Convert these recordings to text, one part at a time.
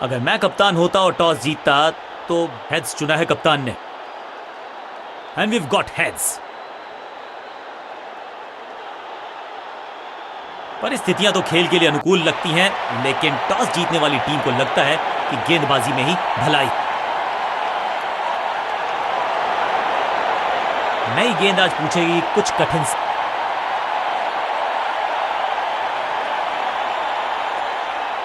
अगर मैं कप्तान होता और टॉस जीतता तो हेड्स चुना है कप्तान ने, एंड वी गॉट हेड्स। परिस्थितियां तो खेल के लिए अनुकूल लगती हैं, लेकिन टॉस जीतने वाली टीम को लगता है कि गेंदबाजी में ही भलाई। नई गेंद आज पूछेगी कुछ कठिन।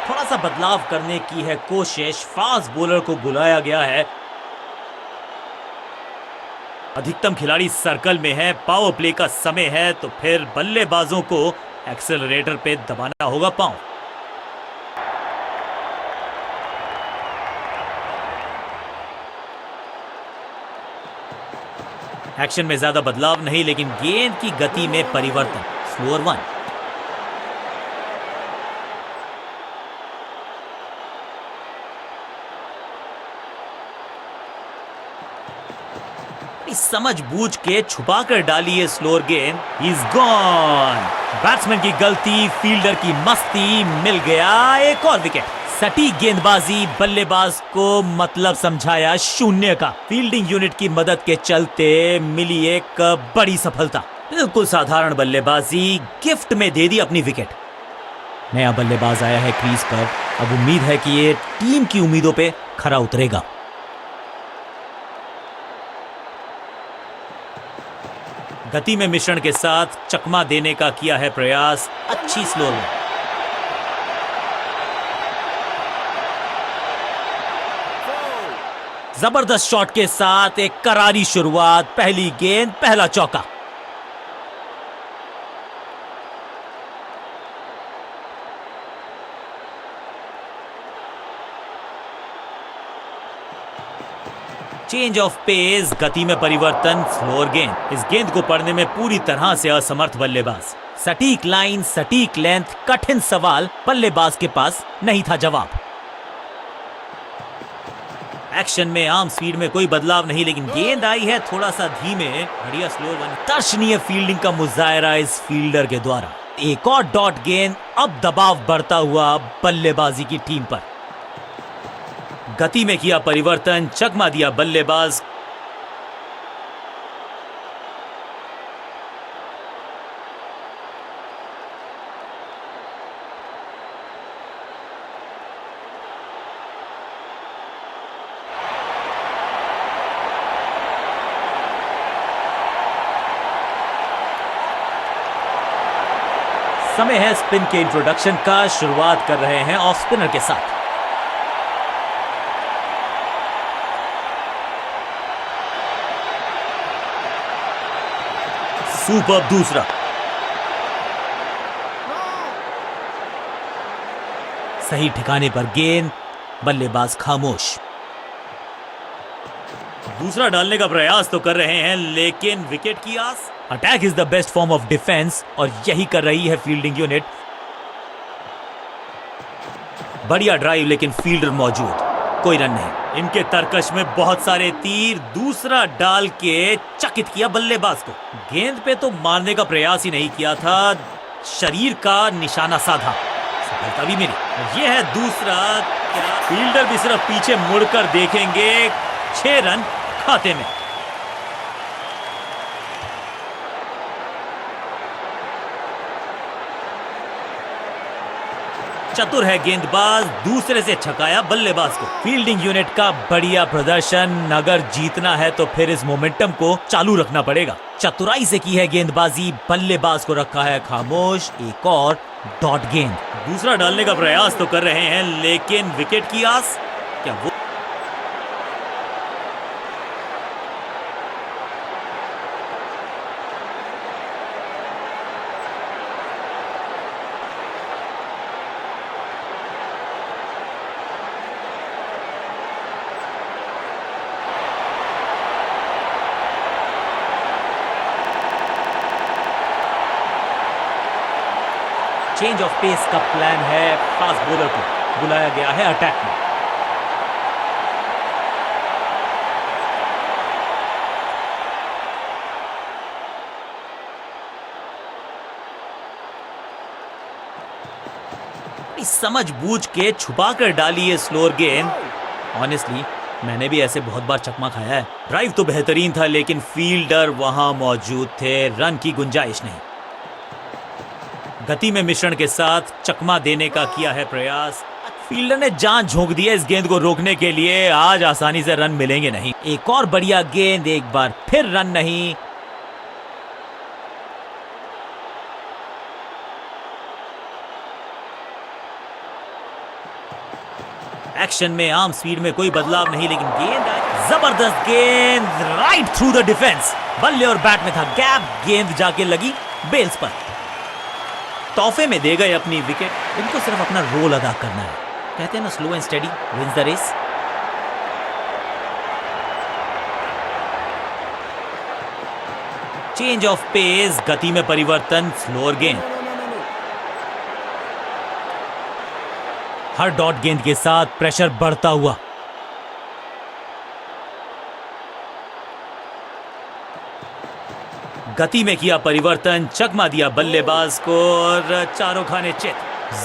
थोड़ा सा बदलाव करने की है कोशिश, फास्ट बॉलर को बुलाया गया है। अधिकतम खिलाड़ी सर्कल में है, पावर प्ले का समय है, तो फिर बल्लेबाजों को एक्सेलरेटर पे दबाना होगा पांव। एक्शन में ज्यादा बदलाव नहीं, लेकिन गेंद की गति में परिवर्तन। Slower one. समझ बूझ के छुपा कर डाली है स्लोअर गेंद। He is gone. बैट्समैन की गलती, फील्डर की मस्ती, मिल गया एक और विकेट। सटीक गेंदबाजी, बल्लेबाज को मतलब समझाया शून्य का। फील्डिंग यूनिट की मदद के चलते मिली एक बड़ी सफलता। बिल्कुल साधारण बल्लेबाजी, गिफ्ट में दे दी अपनी विकेट। नया बल्लेबाज आया है क्रीज पर, अब उम्मीद है कि ये टीम की उम्मीदों पे खरा उतरेगा। गति में मिश्रण के साथ चकमा देने का किया है प्रयास। अच्छी स्लो में। जबरदस्त शॉट के साथ एक करारी शुरुआत। पहली गेंद, पहला चौका। चेंज ऑफ पेस, गति में परिवर्तन, स्लोअर गेंद। इस गेंद को पढ़ने में पूरी तरह से असमर्थ बल्लेबाज। सटीक लाइन, सटीक लेंथ, कठिन सवाल, बल्लेबाज के पास नहीं था जवाब। एक्शन में आर्म स्पीड में कोई बदलाव नहीं, लेकिन गेंद आई है थोड़ा सा धीमे। बढ़िया स्लोअर वन। दर्शनीय फील्डिंग का मुजाहरा इस फील्डर के द्वारा। एक और डॉट गेंद, अब दबाव बढ़ता हुआ बल्लेबाजी की टीम पर। गति में किया परिवर्तन, चकमा दिया बल्लेबाज। समय है स्पिन के इंट्रोडक्शन का। शुरुआत कर रहे हैं ऑफ स्पिनर के साथ। सुपर दूसरा। सही ठिकाने पर गेंद, बल्लेबाज खामोश। दूसरा डालने का प्रयास तो कर रहे हैं, लेकिन विकेट की आस। Attack is the best form of defence, और यही कर रही है फील्डिंग यूनिट। बढ़िया ड्राइव, लेकिन फील्डर मौजूद, कोई रन नहीं। इनके तरकश में बहुत सारे तीर। दूसरा डाल के चकित किया बल्लेबाज को। गेंद पे तो मारने का प्रयास ही नहीं किया था, शरीर का निशाना साधा। सफलता भी मिली। यह है दूसरा। फील्डर भी सिर्फ पीछे मुड़कर देखेंगे। 6 रन खाते में। चतुर है गेंदबाज, दूसरे से छकाया बल्लेबाज को। फील्डिंग यूनिट का बढ़िया प्रदर्शन। अगर जीतना है तो फिर इस मोमेंटम को चालू रखना पड़ेगा। चतुराई से की है गेंदबाजी, बल्लेबाज को रखा है खामोश। एक और डॉट गेंद। दूसरा डालने का प्रयास तो कर रहे हैं, लेकिन विकेट की आस। क्या वो चेंज ऑफ पेस का प्लान है। फास्ट बॉलर को बुलाया गया है अटैक में। भाई समझबूझ के छुपा कर डाली ये स्लोअर गेंद। ऑनेस्टली मैंने भी ऐसे बहुत बार चकमा खाया है। ड्राइव तो बेहतरीन था लेकिन फील्डर वहां मौजूद थे, रन की गुंजाइश नहीं। गति में मिश्रण के साथ चकमा देने का किया है प्रयास। फील्डर ने जान झोंक दी है इस गेंद को रोकने के लिए। आज आसानी से रन मिलेंगे नहीं। एक और बढ़िया गेंद, एक बार फिर रन नहीं। एक्शन में आर्म स्पीड में कोई बदलाव नहीं, लेकिन गेंद जबरदस्त गेंद राइट थ्रू द डिफेंस। बल्ले और बैट में था गैप, गेंद जाके लगी बेल्स पर। तोहफे में दे गए अपनी विकेट। इनको सिर्फ अपना रोल अदा करना है। कहते हैं ना, slow and steady wins the race. Change of pace, गति में परिवर्तन, स्लोअर गेंद। हर डॉट गेंद के साथ प्रेशर बढ़ता हुआ। गति में किया परिवर्तन, चकमा दिया बल्लेबाज को और चारों खाने चित।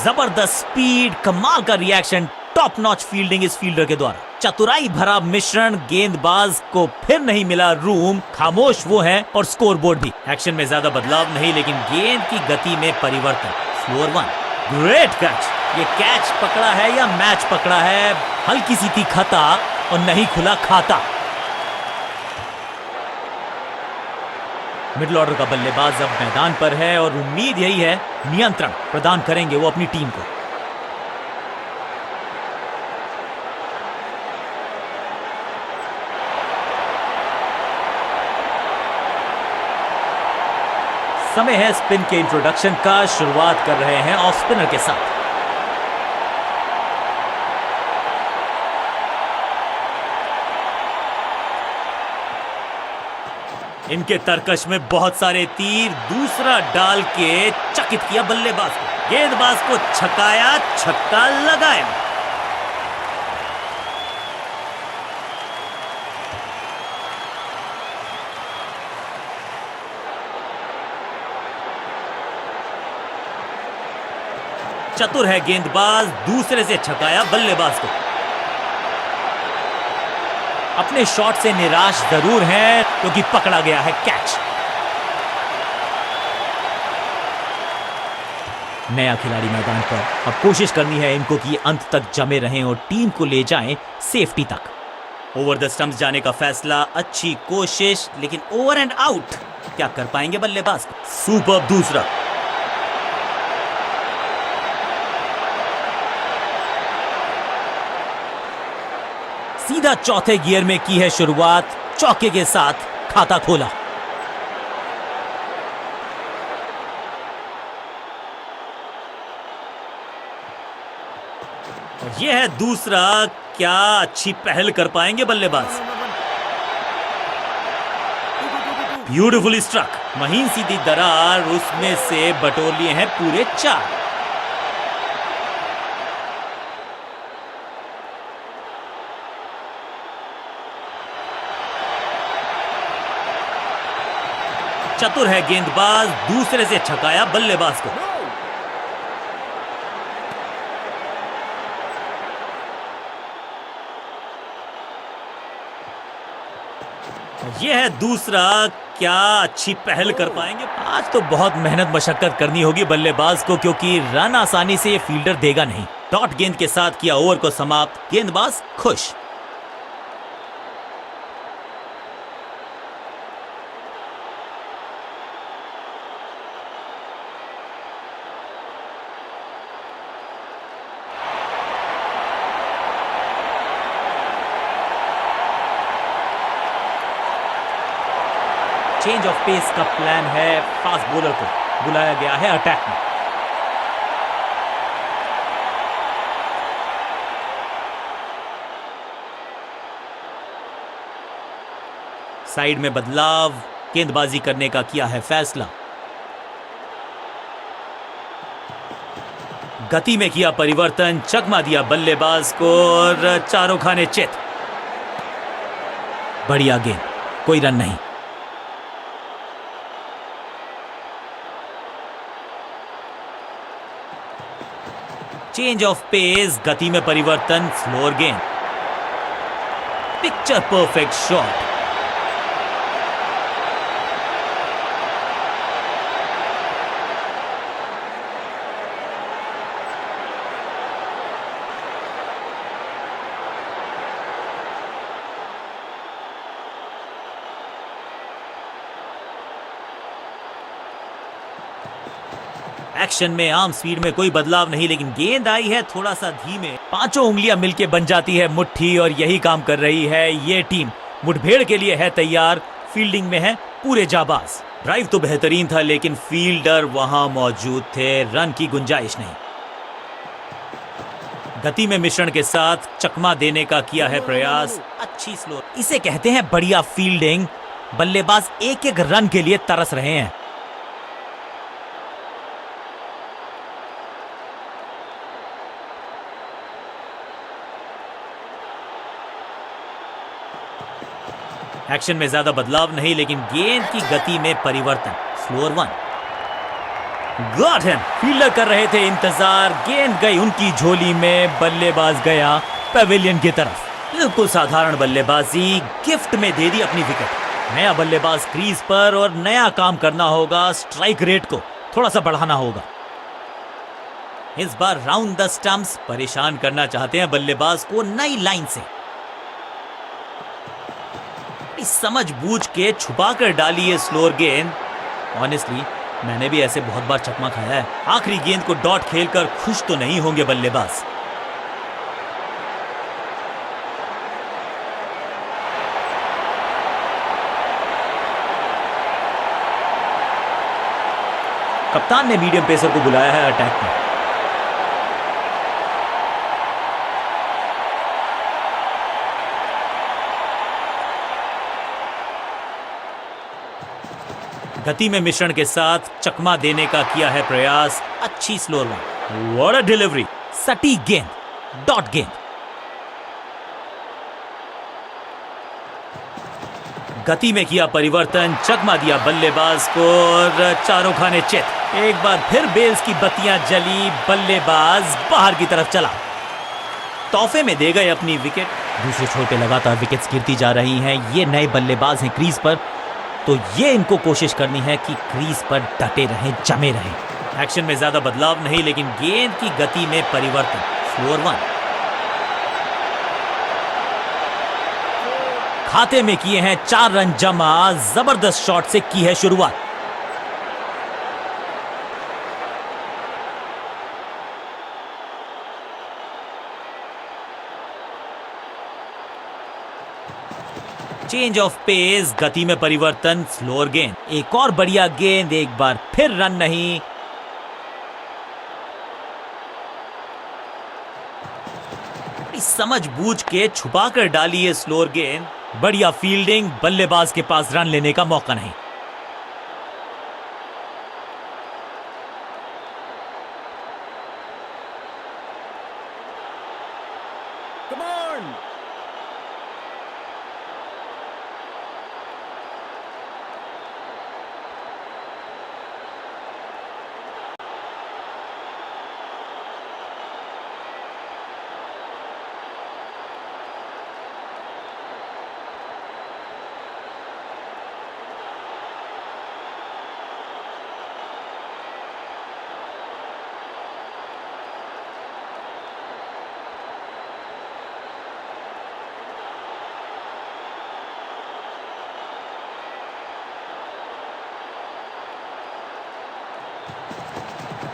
जबरदस्त स्पीड, कमाल का रिएक्शन, टॉप नॉच फील्डिंग इस फील्डर के द्वारा। चतुराई भरा मिश्रण, गेंदबाज को फिर नहीं मिला रूम। खामोश वो है और स्कोरबोर्ड भी। एक्शन में ज्यादा बदलाव नहीं, लेकिन गेंद की गति में परिवर्तन। Slower one, great catch. ये कैच पकड़ा है या मैच पकड़ा है? हल्की सी थी खता और नहीं खुला खाता। मिडिल ऑर्डर का बल्लेबाज अब मैदान पर है और उम्मीद यही है नियंत्रण प्रदान करेंगे वो अपनी टीम को। समय है स्पिन के इंट्रोडक्शन का। शुरुआत कर रहे हैं ऑफ स्पिनर के साथ। इनके तरकश में बहुत सारे तीर। दूसरा डाल के चकित किया बल्लेबाज को। गेंदबाज को छकाया, छक्का लगाया। चतुर है गेंदबाज, दूसरे से छकाया बल्लेबाज को। अपने शॉट से निराश जरूर है क्योंकि पकड़ा गया है कैच। नया खिलाड़ी मैदान पर, अब कोशिश करनी है इनको कि अंत तक जमे रहें और टीम को ले जाएं सेफ्टी तक। ओवर द स्टंप्स जाने का फैसला, अच्छी कोशिश, लेकिन ओवर एंड आउट। क्या कर पाएंगे बल्लेबाज? सुपर दूसरा। सीधा चौथे गियर में की है शुरुआत, चौके के साथ खाता खोला। यह है दूसरा। क्या अच्छी पहल कर पाएंगे बल्लेबाज? Beautifully struck. महीन सीधी दरार, उसमें से बटोर लिए हैं पूरे 4। चतुर है गेंदबाज, दूसरे से छकाया बल्लेबाज को। यह है दूसरा। क्या अच्छी पहल कर पाएंगे? आज तो बहुत मेहनत मशक्कत करनी होगी बल्लेबाज को, क्योंकि रन आसानी से ये फील्डर देगा नहीं। डॉट गेंद के साथ किया ओवर को समाप्त, गेंदबाज खुश। चेंज ऑफ पेस का प्लान है। फास्ट बॉलर को बुलाया गया है अटैक में। साइड में बदलाव, गेंदबाजी करने का किया है फैसला। गति में किया परिवर्तन, चकमा दिया बल्लेबाज को और चारों खाने चित। बढ़िया गेंद, कोई रन नहीं। चेंज ऑफ पेस, गति में परिवर्तन, स्लोअर गेंद, पिक्चर परफेक्ट शॉट। एक्शन में आर्म स्पीड में कोई बदलाव नहीं, लेकिन गेंद आई है थोड़ा सा धीमे। पांचों उंगलियां मिलके बन जाती है मुट्ठी, और यही काम कर रही है ये टीम। मुठभेड़ के लिए है तैयार, फील्डिंग में है पूरे जाबाज। ड्राइव तो बेहतरीन था, लेकिन फील्डर वहां मौजूद थे, रन की गुंजाइश नहीं। गति में मिश्रण के साथ चकमा देने का किया है प्रयास, अच्छी स्लो, इसे कहते हैं बढ़िया फील्डिंग। बल्लेबाज एक एक रन के लिए तरस रहे हैं। एक्शन में ज्यादा बदलाव नहीं, लेकिन गेंद की गति में परिवर्तन, slower one. Got him. Fielder कर रहे थे इंतजार, गेंद गई उनकी झोली में, बल्लेबाज गया पवेलियन की तरफ। बिल्कुल साधारण बल्लेबाजी, गिफ्ट में दे दी अपनी विकेट। नया बल्लेबाज क्रीज पर, और नया काम करना होगा, स्ट्राइक रेट को थोड़ा सा बढ़ाना होगा। इस बार राउंड द स्टंप्स, परेशान करना चाहते हैं बल्लेबाज को नई लाइन से। समझ बूझ के छुपा कर डाली है स्लोअर गेंद। ऑनेस्टली मैंने भी ऐसे बहुत बार चकमा खाया है। आखिरी गेंद को डॉट खेलकर खुश तो नहीं होंगे बल्लेबाज। कप्तान ने मीडियम पेसर को बुलाया है अटैक में। गति में मिश्रण के साथ चकमा देने का किया है प्रयास, अच्छी slower one. What a delivery, सटीक गेंद, डॉट गेंद। गति में किया परिवर्तन, चकमा दिया बल्लेबाज को, और चारों खाने चित। एक बार फिर बेल्स की बत्तियां जली, बल्लेबाज बाहर की तरफ चला। तोहफे में दे गए अपनी विकेट। दूसरे छोर पे लगातार विकेट्स गिरती जा रही हैं। ये नए बल्लेबाज हैं क्रीज पर, तो ये इनको कोशिश करनी है कि क्रीज पर डटे रहें, जमे रहें। एक्शन में ज्यादा बदलाव नहीं, लेकिन गेंद की गति में परिवर्तन, स्लोअर वन। खाते में किए हैं 4 रन जमा, जबरदस्त शॉट से की है शुरुआत। चेंज ऑफ पेस, गति में परिवर्तन, स्लोअर गेंद। एक और बढ़िया गेंद, एक बार फिर रन नहीं। समझ बूझ के छुपा कर डाली है स्लोअर गेंद। बढ़िया फील्डिंग, बल्लेबाज के पास रन लेने का मौका नहीं।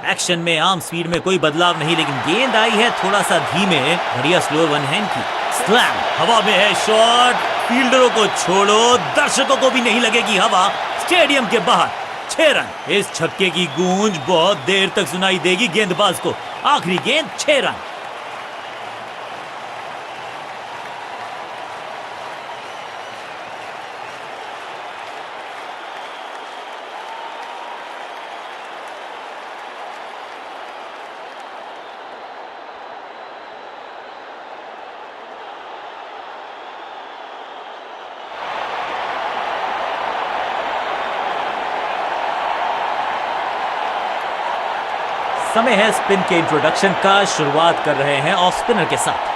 एक्शन में आर्म स्पीड में कोई बदलाव नहीं, लेकिन गेंद आई है थोड़ा सा धीमे। बढ़िया स्लो वन हैंड की स्लैम, हवा में है शॉट। फील्डरों को छोड़ो, दर्शकों को भी नहीं लगेगी हवा। स्टेडियम के बाहर 6 रन। इस छक्के की गूंज बहुत देर तक सुनाई देगी गेंदबाज को। आखिरी गेंद 6 रन। समय है स्पिन के इंट्रोडक्शन का। शुरुआत कर रहे हैं ऑफ स्पिनर के साथ।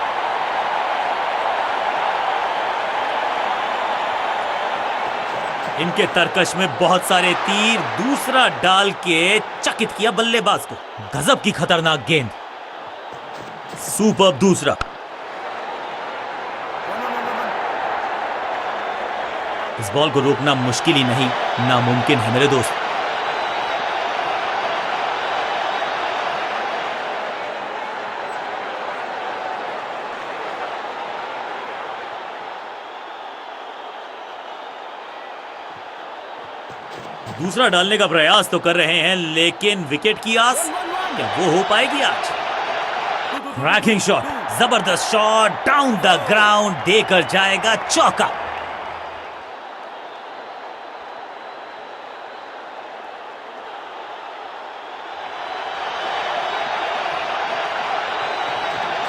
इनके तरकश में बहुत सारे तीर, दूसरा डाल के चकित किया बल्लेबाज को। गजब की खतरनाक गेंद, सुपर दूसरा। इस बॉल को रोकना मुश्किल ही नहीं, नामुमकिन है मेरे दोस्त। दूसरा डालने का प्रयास तो कर रहे हैं, लेकिन विकेट की आस क्या वो हो पाएगी आज? क्रैकिंग शॉट, जबरदस्त शॉट, डाउन द ग्राउंड, देकर जाएगा चौका।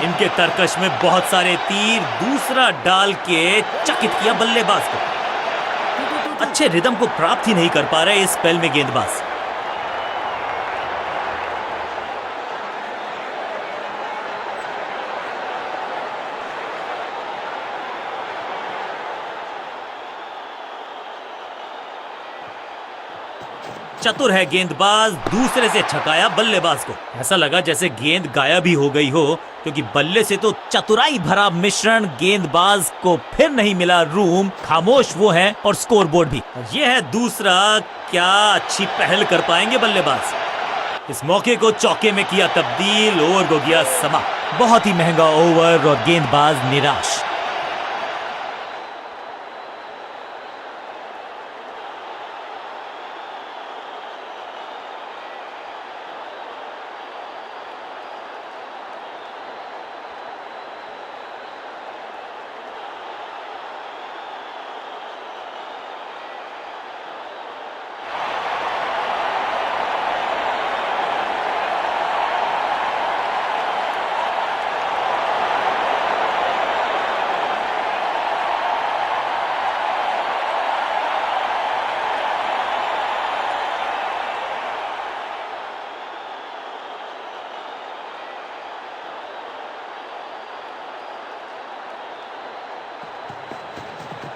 इनके तरकश में बहुत सारे तीर, दूसरा डाल के चकित किया बल्लेबाज को। अच्छे रिदम को प्राप्त ही नहीं कर पा रहे इस स्पेल में गेंदबाज। चतुर है गेंदबाज, दूसरे से छकाया बल्लेबाज को। ऐसा लगा जैसे गेंद गायब ही हो गई हो, क्योंकि बल्ले से तो चतुराई भरा मिश्रण, गेंदबाज को फिर नहीं मिला रूम। खामोश वो है और स्कोरबोर्ड भी। ये है दूसरा, क्या अच्छी पहल कर पाएंगे बल्लेबाज। इस मौके को चौके में किया तब्दील, ओवर को गया समा। बहुत ही महंगा ओवर और गेंदबाज निराश।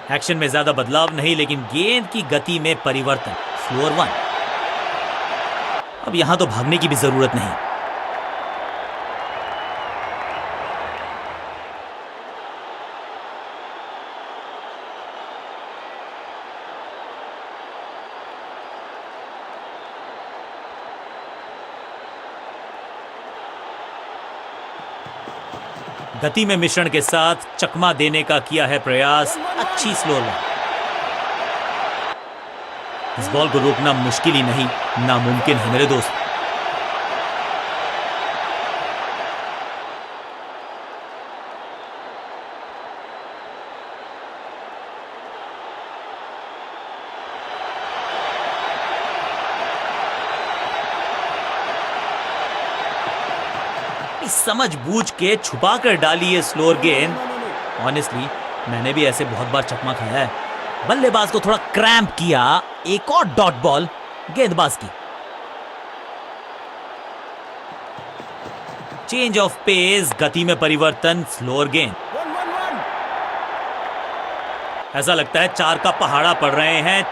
एक्शन में ज्यादा बदलाव नहीं, लेकिन गेंद की गति में परिवर्तन। Slower one. अब यहां तो भागने की भी जरूरत नहीं। गति में मिश्रण के साथ चकमा देने का किया है प्रयास। अच्छी स्लो रन। इस बॉल को रोकना मुश्किल ही नहीं, नामुमकिन है मेरे दोस्त। समझ बूझ के छुपा कर डाली है स्लोअर गेंद। ऑनेस्टली मैंने भी ऐसे बहुत बार चकमा खाया है। बल्लेबाज को थोड़ा क्रैम्प किया। एक और डॉट बॉल गेंदबाज की। चेंज ऑफ पेस, गति में परिवर्तन, स्लोअर गेंद। ऐसा लगता है चार का पहाड़ा पड़ रहे हैं।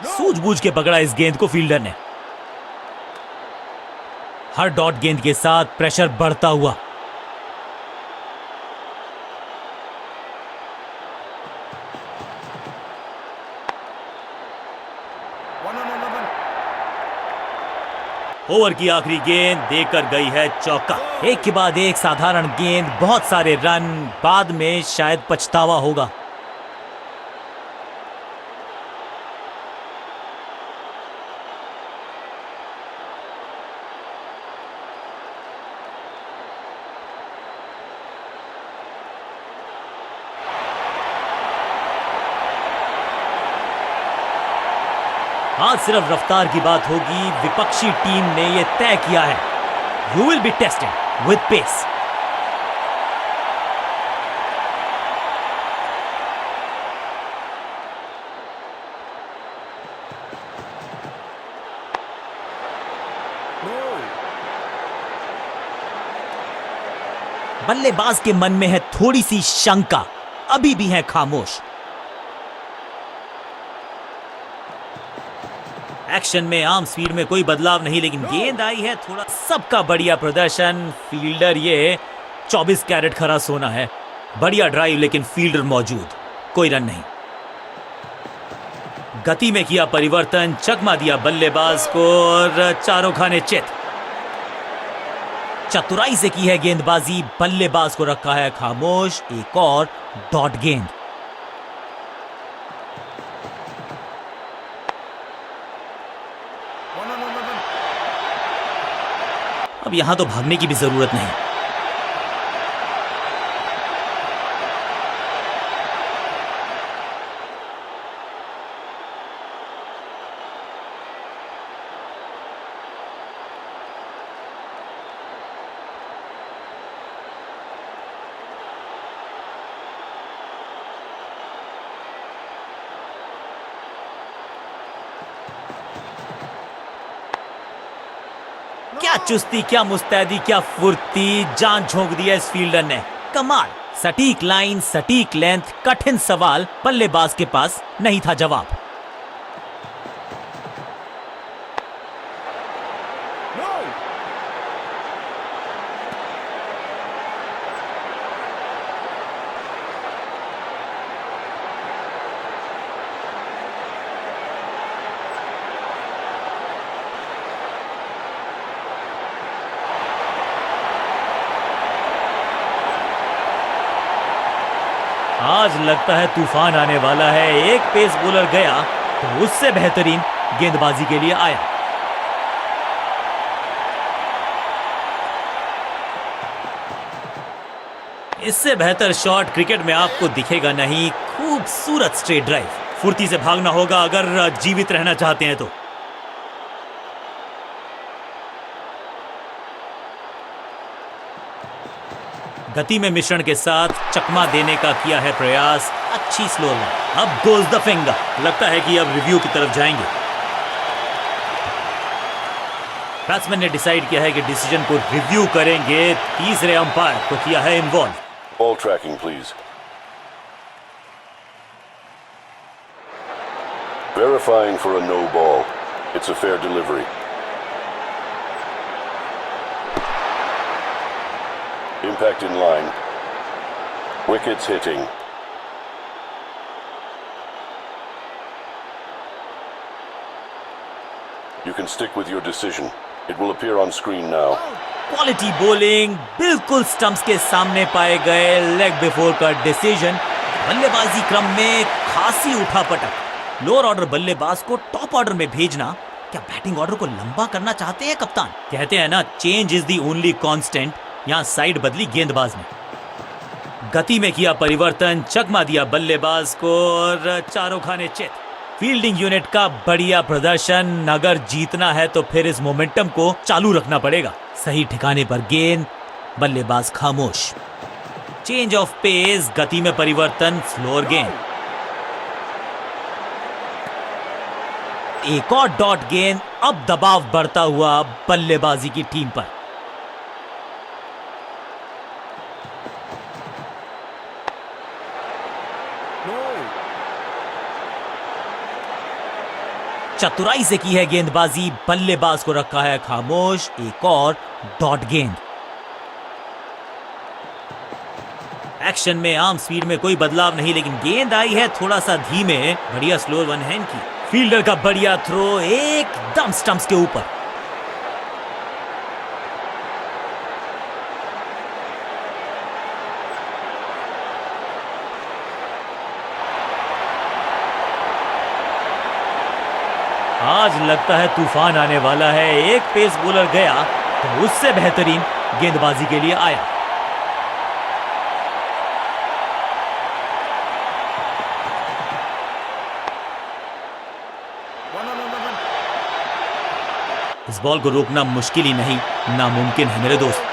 सूझबूझ के पकड़ा इस गेंद को फील्डर ने। हर डॉट गेंद के साथ प्रेशर बढ़ता हुआ। ओवर की आखिरी गेंद देकर गई है चौका। एक के बाद एक साधारण गेंद, बहुत सारे रन, बाद में शायद पछतावा होगा। आज सिर्फ रफ्तार की बात होगी। विपक्षी टीम ने यह तय किया है, you will be tested with pace. बल्लेबाज के मन में है थोड़ी सी शंका, अभी भी है खामोश। एक्शन में आर्म स्पीड में कोई बदलाव नहीं, लेकिन गेंद आई है थोड़ा। सबका बढ़िया प्रदर्शन। फील्डर ये 24 कैरेट खरा सोना है। बढ़िया ड्राइव, लेकिन फील्डर मौजूद, कोई रन नहीं। गति में किया परिवर्तन, चकमा दिया बल्लेबाज को और चारों खाने चित। चतुराई से की है गेंदबाजी, बल्लेबाज को रखा है खामोश। एक और डॉट गेंद। अब यहां तो भागने की भी जरूरत नहीं। क्या चुस्ती, क्या मुस्तैदी, क्या फुर्ती, जान झोंक दिया इस फील्डर ने। कमाल। सटीक लाइन, सटीक लेंथ, कठिन सवाल, बल्लेबाज के पास नहीं था जवाब। आज लगता है तूफान आने वाला है। एक पेस बॉलर गया तो उससे बेहतरीन गेंदबाजी के लिए आया। इससे बेहतर शॉट क्रिकेट में आपको दिखेगा नहीं। खूबसूरत स्ट्रेट ड्राइव। फुर्ती से भागना होगा अगर जीवित रहना चाहते हैं तो। गति में मिश्रण के साथ चकमा देने का किया है प्रयास। अच्छी स्लो है। अब गोज द फिंगर। लगता है कि अब रिव्यू की तरफ जाएंगे। बैट्समैन ने डिसाइड किया है कि डिसीजन को रिव्यू करेंगे। तीसरे अंपायर को किया है involve. Ball tracking, please. Verifying for a no ball. It's a fair delivery. Impact in line. Wickets hitting. You can stick with your decision. It will appear on screen now. Quality bowling, बिल्कुल stumps के सामने पाए गए। Leg before का decision. बल्लेबाजी क्रम में खासी उठापटक। लोअर ऑर्डर बल्लेबाज को टॉप ऑर्डर में भेजना। क्या बैटिंग ऑर्डर को लंबा करना चाहते हैं कप्तान? कहते हैं ना, change is the only constant. यहां साइड बदली गेंदबाज ने। गति में किया परिवर्तन, चकमा दिया बल्लेबाज को और चारों खाने चित। फील्डिंग यूनिट का बढ़िया प्रदर्शन। अगर जीतना है तो फिर इस मोमेंटम को चालू रखना पड़ेगा। सही ठिकाने पर गेंद, बल्लेबाज खामोश। चेंज ऑफ पेस, गति में परिवर्तन, स्लोअर गेंद। एक और डॉट गेंद। अब दबाव बढ़ता हुआ बल्लेबाजी की टीम पर। चतुराई से की है गेंदबाजी, बल्लेबाज को रखा है खामोश। एक और डॉट गेंद। एक्शन में आर्म स्पीड में कोई बदलाव नहीं, लेकिन गेंद आई है थोड़ा सा धीमे। बढ़िया स्लोअर वन हैंड की। फील्डर का बढ़िया थ्रो, एकदम स्टंप्स के ऊपर। आज लगता है तूफान आने वाला है। एक पेस बॉलर गया तो उससे बेहतरीन गेंदबाजी के लिए आया। इस बॉल को रोकना मुश्किल ही नहीं, नामुमकिन है मेरे दोस्त।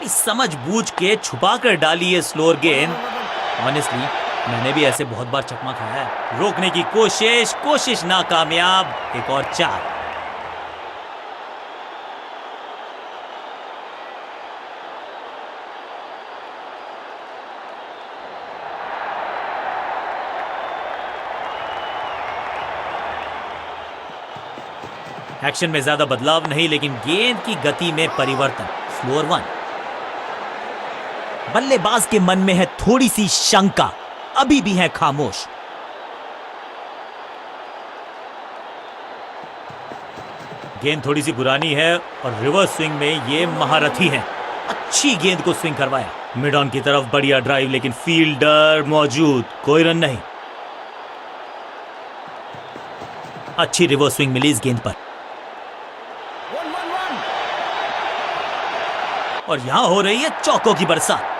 समझ बूझ के छुपा कर डाली ये स्लोअर गेंद। ऑनेस्टली मैंने भी ऐसे बहुत बार चकमा खाया है। रोकने की कोशिश नाकामयाब। एक और 4। एक्शन में ज्यादा बदलाव नहीं, लेकिन गेंद की गति में परिवर्तन। स्लोअर 1। बल्लेबाज के मन में है थोड़ी सी शंका, अभी भी है खामोश। गेंद थोड़ी सी पुरानी है और रिवर्स स्विंग में ये महारथी हैं। अच्छी गेंद को स्विंग करवाया मिड ऑन की तरफ। बढ़िया ड्राइव, लेकिन फील्डर मौजूद, कोई रन नहीं। अच्छी रिवर्स स्विंग मिली इस गेंद पर। और यहां हो रही है चौकों की बरसात।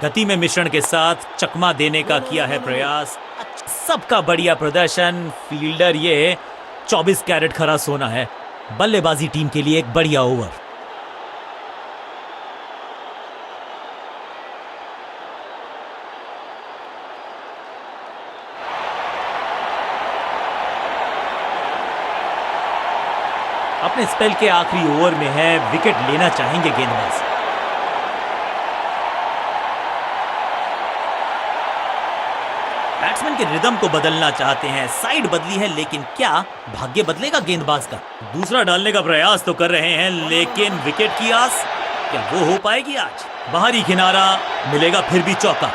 गति में मिश्रण के साथ चकमा देने का किया है प्रयास। सबका बढ़िया प्रदर्शन। फील्डर ये 24 कैरेट खरा सोना है। बल्लेबाजी टीम के लिए एक बढ़िया ओवर। अपने स्पेल के आखिरी ओवर में है, विकेट लेना चाहेंगे गेंदबाज। बैट्समैन के रिदम को बदलना चाहते हैं। साइड बदली है, लेकिन क्या भाग्य बदलेगा गेंदबाज का? दूसरा डालने का प्रयास तो कर रहे हैं, लेकिन विकेट की आस क्या वो हो पाएगी आज? बाहरी किनारा मिलेगा, फिर भी चौका।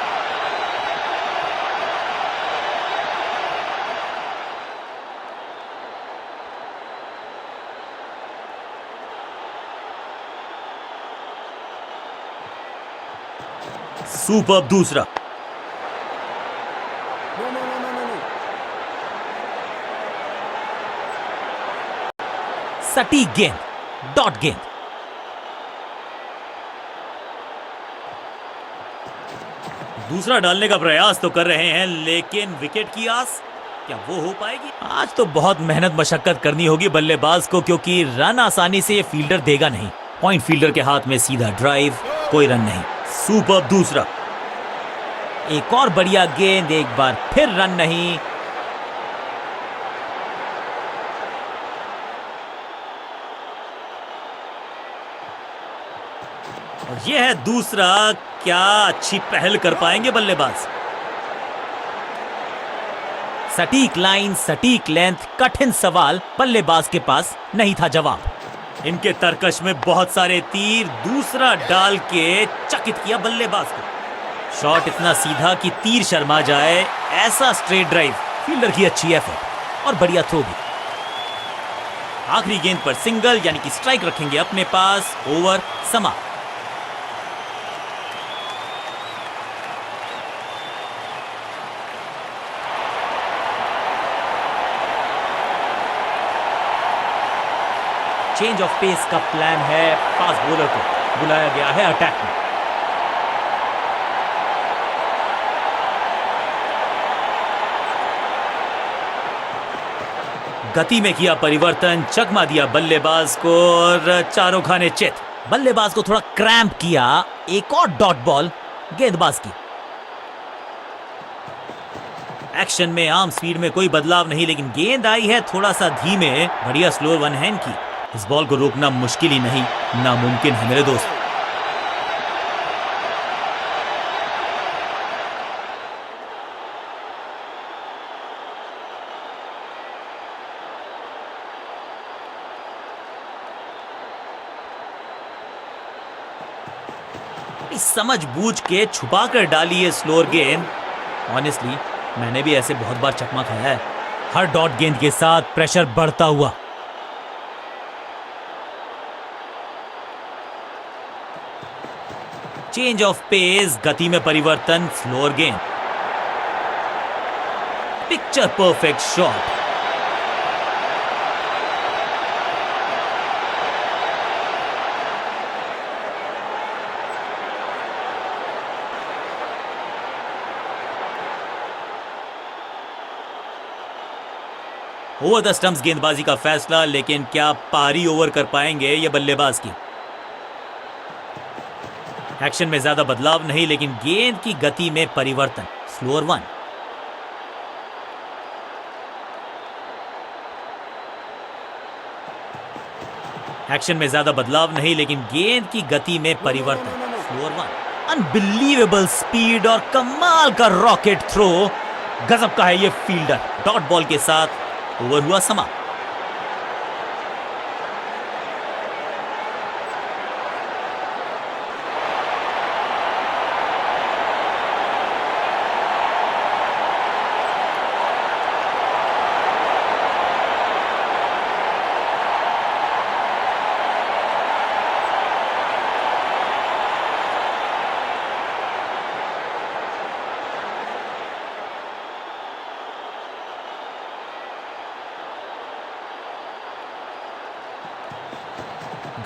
सुपर दूसरा। सटीक गेंद, डॉट गेंद। दूसरा डालने का प्रयास तो कर रहे हैं, लेकिन विकेट की आस क्या वो हो पाएगी? आज तो बहुत मेहनत मशक्कत करनी होगी बल्लेबाज को, क्योंकि रन आसानी से ये फील्डर देगा नहीं। पॉइंट फील्डर के हाथ में सीधा ड्राइव, कोई रन नहीं। सुपर दूसरा। एक और बढ़िया गेंद, एक बार फिर रन नहीं। और यह है दूसरा। क्या अच्छी पहल कर पाएंगे बल्लेबाज। सटीक लाइन, सटीक लेंथ, कठिन सवाल। बल्लेबाज के पास नहीं था जवाब। इनके तरकश में बहुत सारे तीर। दूसरा डाल के चकित किया बल्लेबाज को। शॉट इतना सीधा कि तीर शर्मा जाए, ऐसा स्ट्रेट ड्राइव। फील्डर की अच्छी एफर्ट और बढ़िया थ्रो भी। आखिरी गेंद पर सिंगल, यानी कि स्ट्राइक रखेंगे अपने पास। ओवर समाप्त। चेंज ऑफ पेस का प्लान है। फास्ट बॉलर को बुलाया गया है अटैक में। गति में किया परिवर्तन, चकमा दिया बल्लेबाज को और चारों खाने चित। बल्लेबाज को थोड़ा क्रैम्प किया। एक और डॉट बॉल गेंदबाज की। एक्शन में आर्म स्पीड में कोई बदलाव नहीं, लेकिन गेंद आई है थोड़ा सा धीमे। बढ़िया स्लोअर वन हैंड की। इस बॉल को रोकना मुश्किल ही नहीं, नामुमकिन है मेरे दोस्त। समझ बूझ के छुपा कर डाली है स्लोअर गेंद। ऑनेस्टली मैंने भी ऐसे बहुत बार चकमा खाया है। हर डॉट गेंद के साथ प्रेशर बढ़ता हुआ। चेंज ऑफ पेस, गति में परिवर्तन, स्लोअर गेंद। Picture perfect shot. Over the stumps गेंदबाजी का फैसला, लेकिन क्या पारी ओवर कर पाएंगे ये बल्लेबाज की। एक्शन में ज्यादा बदलाव नहीं, लेकिन गेंद की गति में परिवर्तन, स्लोअर वन। एक्शन में ज्यादा बदलाव नहीं, लेकिन गेंद की गति में परिवर्तन, स्लोअर वन। अनबिलीवेबल स्पीड और कमाल का रॉकेट थ्रो। गजब का है ये फील्डर। डॉट बॉल के साथ ओवर हुआ समाप्त।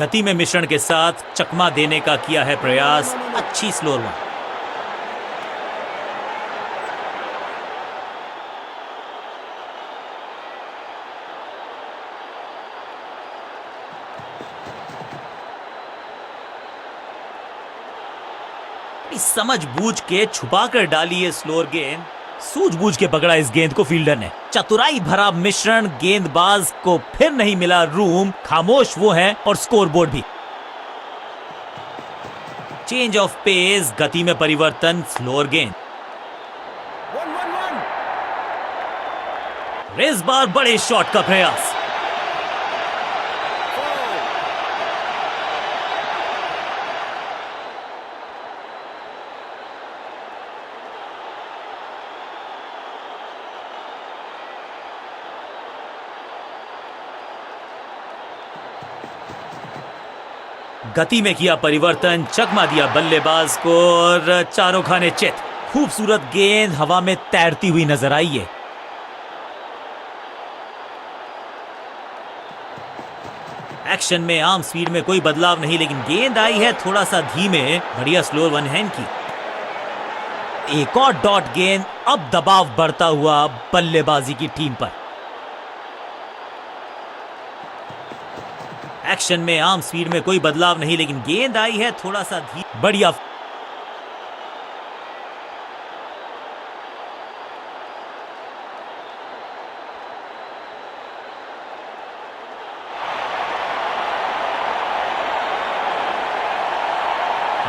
गति में मिश्रण के साथ चकमा देने का किया है प्रयास। अच्छी स्लोअर वन। समझ बूझ के छुपा कर डाली है स्लोअर गेंद। सूझबूझ के पकड़ा इस गेंद को फील्डर ने। चतुराई भरा मिश्रण, गेंदबाज को फिर नहीं मिला रूम। खामोश वो है और स्कोरबोर्ड भी। चेंज ऑफ पेस, गति में परिवर्तन, स्लोअर गेंद। इस बार बड़े शॉट का प्रयास। गति में किया परिवर्तन, चकमा दिया बल्लेबाज को और चारों खाने चित। खूबसूरत गेंद हवा में तैरती हुई नजर आई है। एक्शन में आर्म स्पीड में कोई बदलाव नहीं, लेकिन गेंद आई है थोड़ा सा धीमे। बढ़िया स्लोअर वन हैंड की। एक और डॉट गेंद। अब दबाव बढ़ता हुआ बल्लेबाजी की टीम पर। एक्शन में आर्म स्पीड में कोई बदलाव नहीं, लेकिन गेंद आई है थोड़ा सा धीमे। बढ़िया।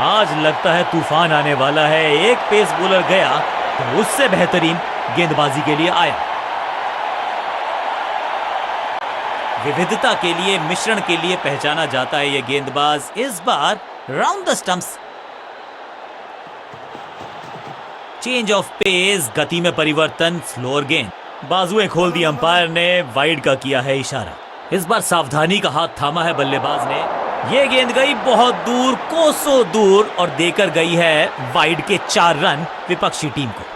आज लगता है तूफान आने वाला है। एक पेस बॉलर गया तो उससे बेहतरीन गेंदबाजी के लिए आया। विविधता के लिए, मिश्रण के लिए पहचाना जाता है ये गेंदबाज। इस बार round the stumps. Change of pace, गति में परिवर्तन, स्लोअर गेंद। बाजुएं खोल दी अंपायर ने। वाइड का किया है इशारा। इस बार सावधानी का हाथ थामा है बल्लेबाज ने। ये गेंद गई बहुत दूर, कोसों दूर, और देकर गई है वाइड के 4 रन विपक्षी टीम को।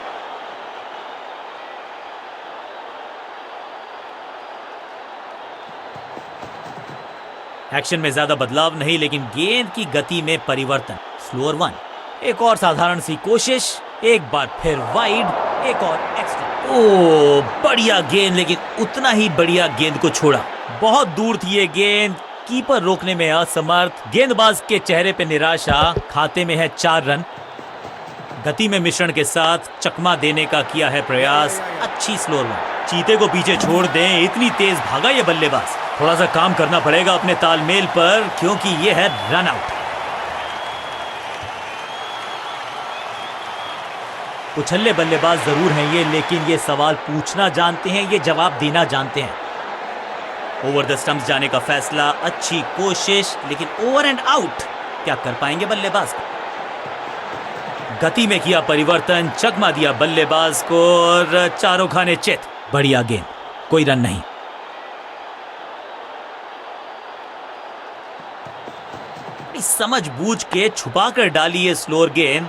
एक्शन में ज्यादा बदलाव नहीं, लेकिन गेंद की गति में परिवर्तन, स्लोअर वन। एक और साधारण सी कोशिश। एक बार फिर वाइड, एक और एक्स्ट्रा। ओ, बढ़िया गेंद, लेकिन उतना ही बढ़िया गेंद को छोड़ा। बहुत दूर थी ये गेंद, कीपर रोकने में असमर्थ। गेंदबाज के चेहरे पे निराशा। खाते में है 4 रन। गति में मिश्रण के साथ चकमा देने का किया है प्रयास। अच्छी स्लोअर वन। चीते को पीछे छोड़ दें, इतनी तेज भागा ये बल्लेबाज। थोड़ा सा काम करना पड़ेगा अपने तालमेल पर, क्योंकि ये है रन आउट। उछल्ले बल्लेबाज जरूर हैं ये, लेकिन ये सवाल पूछना जानते हैं, ये जवाब देना जानते हैं। ओवर द स्टंप्स जाने का फैसला। अच्छी कोशिश, लेकिन ओवर एंड आउट। क्या कर पाएंगे बल्लेबाज? गति में किया परिवर्तन, चकमा दिया बल्लेबाज को और चारों खाने चित। बढ़िया गेंद। कोई रन नहीं। समझ बूझ के छुपा कर डाली ये स्लोअर गेंद।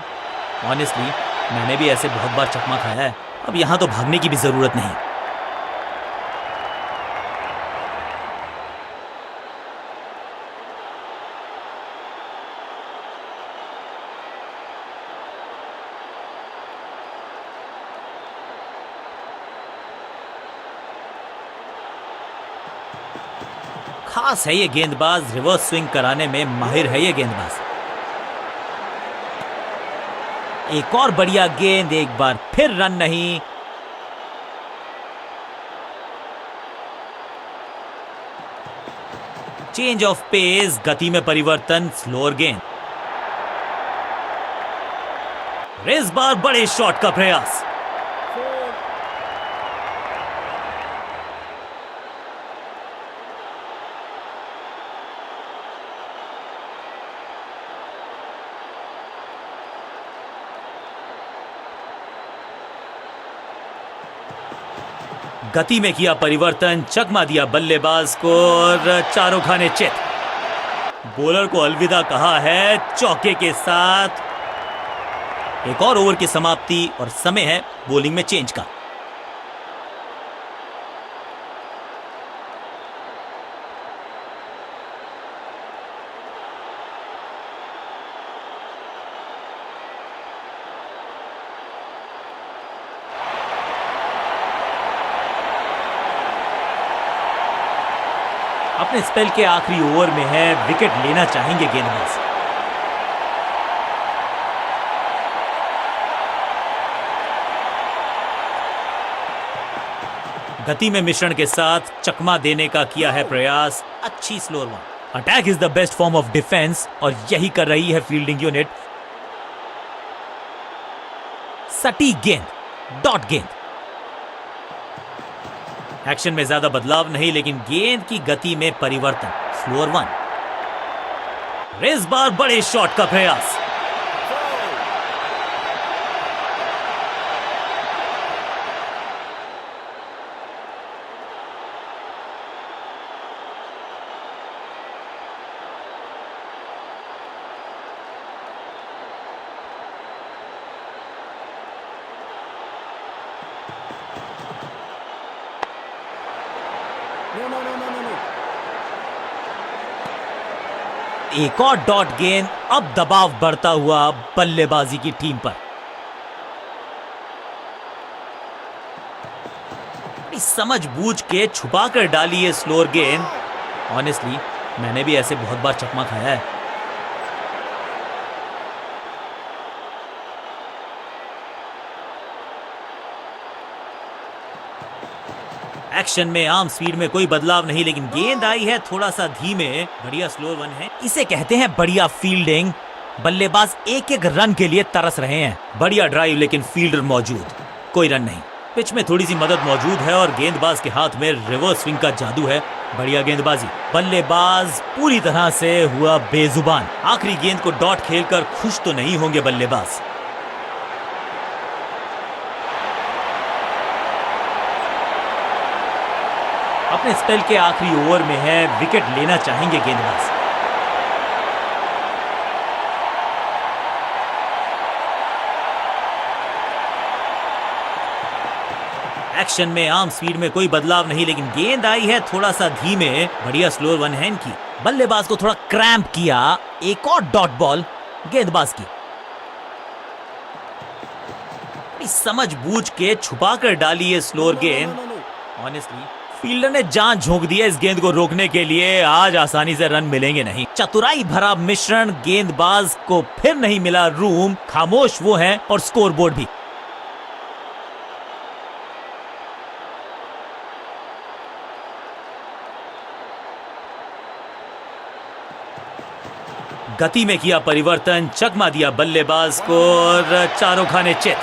ऑनेस्टली मैंने भी ऐसे बहुत बार चकमा खाया है, अब यहां तो भागने की भी जरूरत नहीं। खास है ये गेंदबाज, रिवर्स स्विंग कराने में माहिर है ये गेंदबाज। एक और बढ़िया गेंद, एक बार फिर रन नहीं। चेंज ऑफ पेस, गति में परिवर्तन, स्लोअर गेंद। इस बार बड़े शॉट का प्रयास। गति में किया परिवर्तन, चकमा दिया बल्लेबाज को और चारों खाने चित। बॉलर को अलविदा कहा है चौके के साथ। एक और ओवर की समाप्ति और समय है बॉलिंग में चेंज का। अपने स्पेल के आखिरी ओवर में है, विकेट लेना चाहेंगे गेंदबाज। गति में मिश्रण के साथ चकमा देने का किया है प्रयास। अच्छी slower one. Attack is the best form of defence और यही कर रही है फील्डिंग यूनिट। सटीक गेंद, डॉट गेंद। एक्शन में ज्यादा बदलाव नहीं, लेकिन गेंद की गति में परिवर्तन, स्लोअर वन। इस बार बड़े शॉट का प्रयास। एक और डॉट गेंद, अब दबाव बढ़ता हुआ बल्लेबाजी की टीम पर। समझ बूझ के छुपा कर डाली ये स्लोअर गेंद। ऑनेस्टली मैंने भी ऐसे बहुत बार चकमा खाया है। एक्शन में आर्म स्पीड में कोई बदलाव नहीं, लेकिन गेंद आई है थोड़ा सा धीमे। बढ़िया स्लोअर वन है, इसे कहते हैं बढ़िया फील्डिंग। बल्लेबाज एक एक रन के लिए तरस रहे हैं। बढ़िया ड्राइव, लेकिन फील्डर मौजूद, कोई रन नहीं। पिच में थोड़ी सी मदद मौजूद है और गेंदबाज के हाथ में रिवर्स स्विंग का जादू है। बढ़िया गेंदबाजी। बल्लेबाज पूरी तरह से हुआ बेजुबान। आखिरी गेंद को डॉट खेलकर खुश तो नहीं होंगे बल्लेबाज। अपने स्पेल के आखिरी ओवर में है, विकेट लेना चाहेंगे गेंदबाज। एक्शन में आर्म स्पीड में कोई बदलाव नहीं, लेकिन गेंद आई है थोड़ा सा धीमे। बढ़िया स्लोअर वन है इनकी। बल्लेबाज को थोड़ा क्रैम्प किया। एक और डॉट बॉल गेंदबाज की। समझ बूझ के छुपा कर डाली ये स्लोअर गेंद। ऑनेस्टली फील्डर ने जान झोंक दी है इस गेंद को रोकने के लिए। आज आसानी से रन मिलेंगे नहीं। चतुराई भरा मिश्रण, गेंदबाज को फिर नहीं मिला रूम। खामोश वो है और स्कोरबोर्ड भी। गति में किया परिवर्तन, चकमा दिया बल्लेबाज को और चारों खाने चित।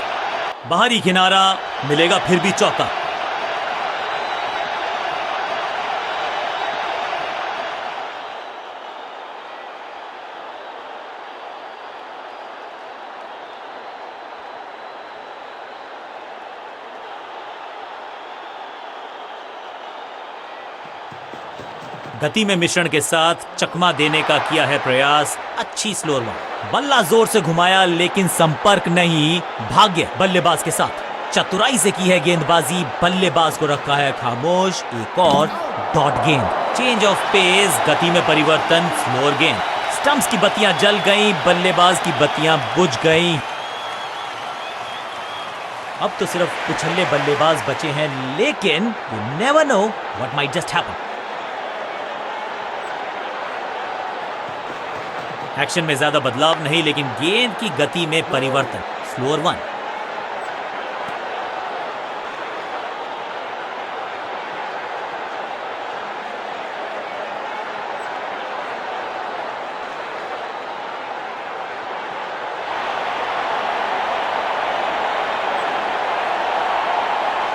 बाहरी किनारा, मिलेगा फिर भी चौका। गति में मिश्रण के साथ चकमा देने का किया है प्रयास, अच्छी स्लोअर वन। बल्ला जोर से घुमाया लेकिन संपर्क नहीं, भाग्य बल्लेबाज के साथ। चतुराई से की है गेंदबाजी, बल्लेबाज को रखा है खामोश। एक और डॉट गेंद। चेंज ऑफ पेस, गति में परिवर्तन, स्लोअर गेंद। स्टंप्स की बत्तियां जल गईं, बल्लेबाज की बत्तियां बुझ गईं। अब तो सिर्फ उछल्ले बल्लेबाज बचे हैं, लेकिन you never know what might just happen. Action में ज्यादा बदलाव नहीं, लेकिन गेंद की गति में परिवर्तन, स्लोअर वन।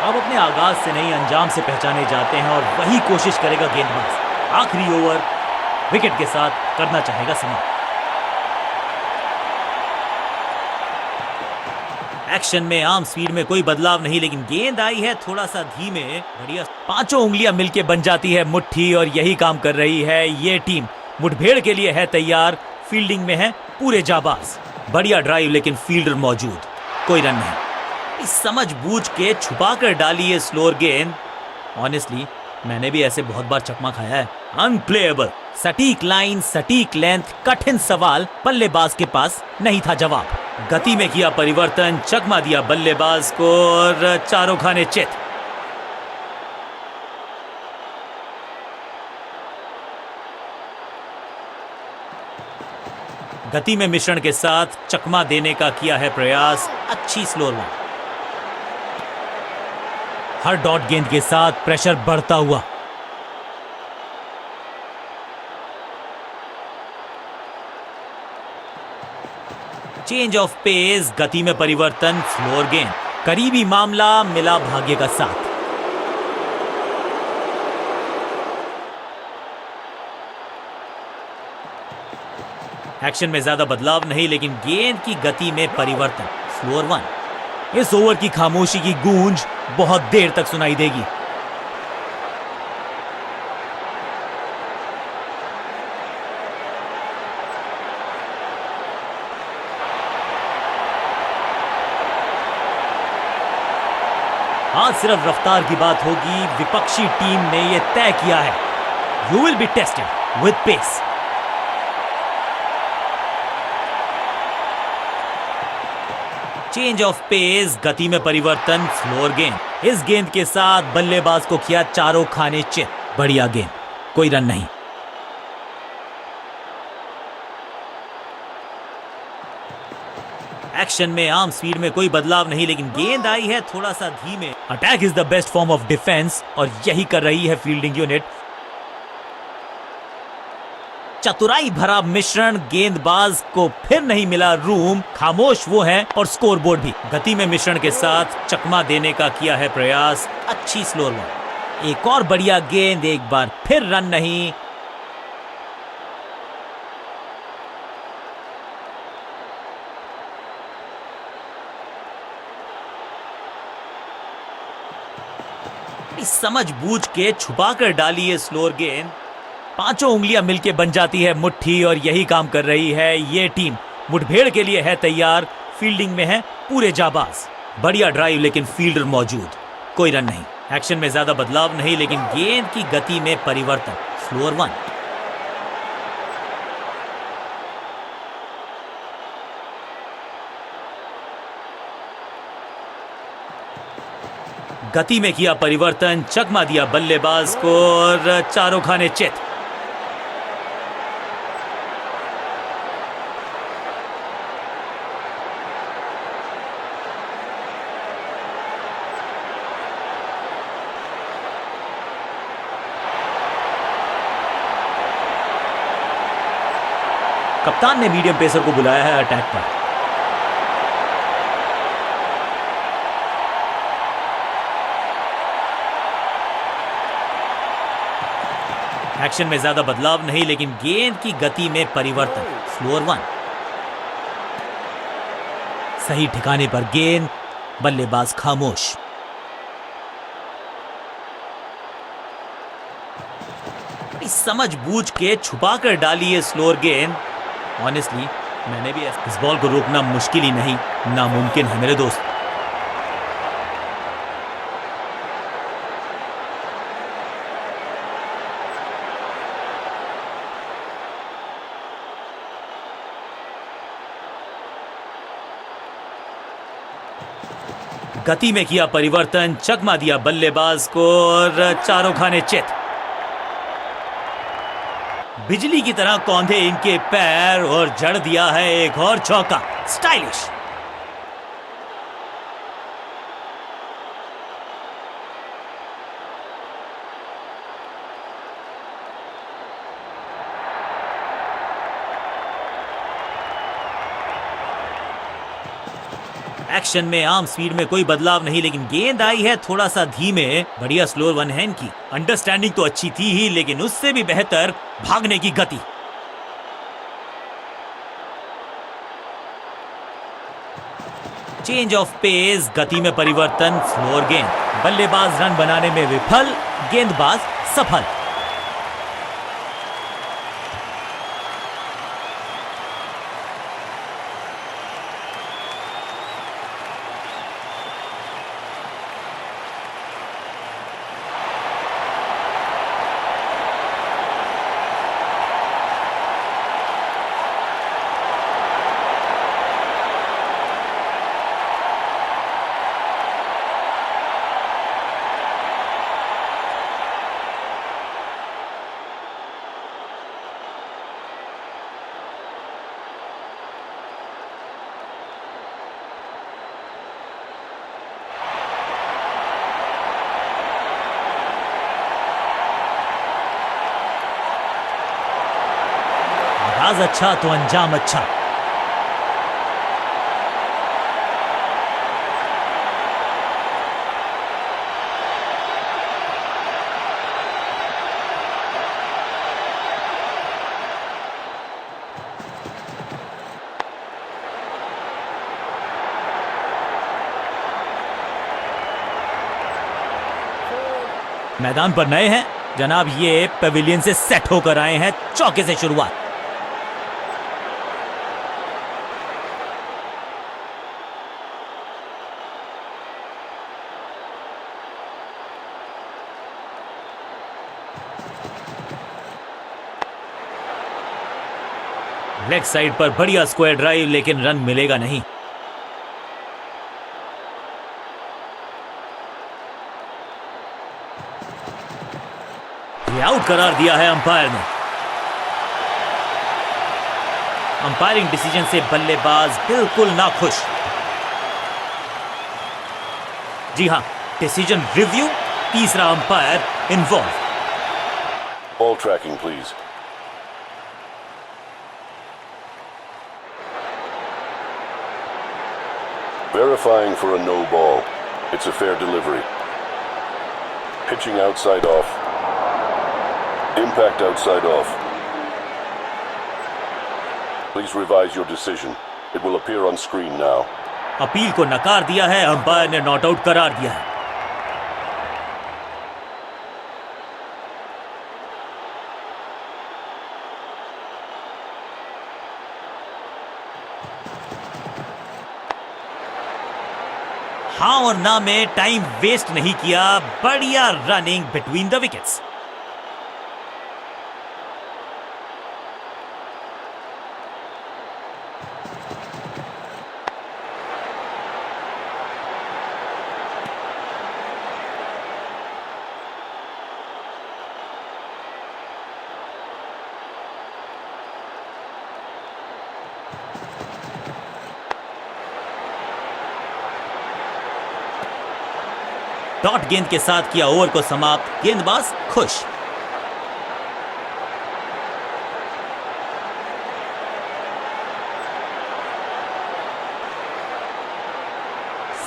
अब अपने आगाज से नहीं, अंजाम से पहचाने जाते हैं और वही कोशिश करेगा गेंदबाज। आखिरी ओवर विकेट के साथ करना चाहेगा समाप्त। एक्शन में आर्म स्पीड में कोई बदलाव नहीं, लेकिन गेंद आई है थोड़ा सा धीमे। बढ़िया, पांचों उंगलियां मिलके बन जाती है मुट्ठी और यही काम कर रही है ये टीम। मुठभेड़ के लिए है तैयार, फील्डिंग में है पूरे जाबाज। बढ़िया ड्राइव, लेकिन फील्डर मौजूद, कोई रन नहीं। समझ बूझ के छुपा कर डाली है स्लोअर गेंद। ऑनेस्टली मैंने भी ऐसे बहुत बार चकमा खाया है। अनप्लेएबल। सटीक लाइन, सटीक लेंथ, कठिन सवाल, बल्लेबाज के पास नहीं था जवाब। गति में किया परिवर्तन, चकमा दिया बल्लेबाज को और चारों खाने चित। गति में मिश्रण के साथ चकमा देने का किया है प्रयास, अच्छी स्लोअर वन। हर डॉट गेंद के साथ प्रेशर बढ़ता हुआ। चेंज ऑफ पेस, गति में परिवर्तन, स्लोअर गेंद। करीबी मामला, मिला भाग्य का साथ। एक्शन में ज्यादा बदलाव नहीं, लेकिन गेंद की गति में परिवर्तन, स्लोअर वन। इस ओवर की खामोशी की गूंज बहुत देर तक सुनाई देगी। आज सिर्फ रफ्तार की बात होगी। विपक्षी टीम ने यह तय किया है, you will be tested with pace. Change of pace, गति में परिवर्तन, स्लोअर गेंद। इस गेंद के साथ बल्लेबाज को किया चारों खाने चित। बढ़िया गेंद, कोई रन नहीं। एक्शन में आर्म स्पीड में कोई बदलाव नहीं, लेकिन गेंद आई है थोड़ा सा धीमे। Attack is the best form of defence और यही कर रही है फील्डिंग यूनिट। चतुराई भरा मिश्रण, गेंदबाज को फिर नहीं मिला रूम। खामोश वो है और स्कोरबोर्ड भी। गति में मिश्रण के साथ चकमा देने का किया है प्रयास, अच्छी स्लोअर वन। एक और बढ़िया गेंद, एक बार फिर रन नहीं। समझ बूझ के छुपा कर डाली है स्लोअर गेंद। पांचों उंगलियां मिलके बन जाती है मुट्ठी और यही काम कर रही है ये टीम। मुठभेड़ के लिए है तैयार, फील्डिंग में है पूरे जाबाज। बढ़िया ड्राइव, लेकिन फील्डर मौजूद, कोई रन नहीं। एक्शन में ज्यादा बदलाव नहीं, लेकिन गेंद की गति में परिवर्तन, स्लोअर वन। गति में किया परिवर्तन, चकमा दिया बल्लेबाज को और चारों खाने चित। कप्तान ने मीडियम पेसर को बुलाया है अटैक पर। एक्शन में ज्यादा बदलाव नहीं, लेकिन गेंद की गति में परिवर्तन, स्लोअर वन। सही ठिकाने पर गेंद, बल्लेबाज खामोश। इस समझ बूझ के छुपा कर डाली है स्लोअर गेंद। ऑनेस्टली मैंने भी इस बॉल को रोकना मुश्किल ही नहीं, नामुमकिन है मेरे दोस्त। गति में किया परिवर्तन, चकमा दिया बल्लेबाज को और चारों खाने चित। बिजली की तरह कौंधे इनके पैर और जड़ दिया है एक और चौका। स्टाइलिश। एक्शन में आर्म स्पीड में कोई बदलाव नहीं, लेकिन गेंद आई है थोड़ा सा धीमे। बढ़िया स्लोअर वन हैंड की। अंडरस्टैंडिंग तो अच्छी थी ही, लेकिन उससे भी बेहतर भागने की गति। चेंज ऑफ पेस, गति में परिवर्तन, स्लोअर गेंद। बल्लेबाज रन बनाने में विफल, गेंदबाज सफल। आगाज अच्छा तो अंजाम अच्छा। मैदान पर नए हैं जनाब, ये पेविलियन से सेट होकर आए हैं। चौके से शुरुआत। लेग साइड पर बढ़िया स्क्वायर ड्राइव, लेकिन रन मिलेगा नहीं। ये आउट करार दिया है अंपायर ने। अंपायरिंग डिसीजन से बल्लेबाज बिल्कुल नाखुश। जी हां, डिसीजन रिव्यू, तीसरा umpire involve. Ball tracking, please. Verifying for a no ball. It's a fair delivery. Pitching outside off. Impact outside off. Please revise your decision. It will appear on screen now. Appeal को नकार दिया है, umpire ने not out करार दिया है। हाँ और ना में टाइम वेस्ट नहीं किया। बढ़िया running between the wickets. Dot गेंद के साथ किया ओवर को समाप्त। गेंदबाज खुश।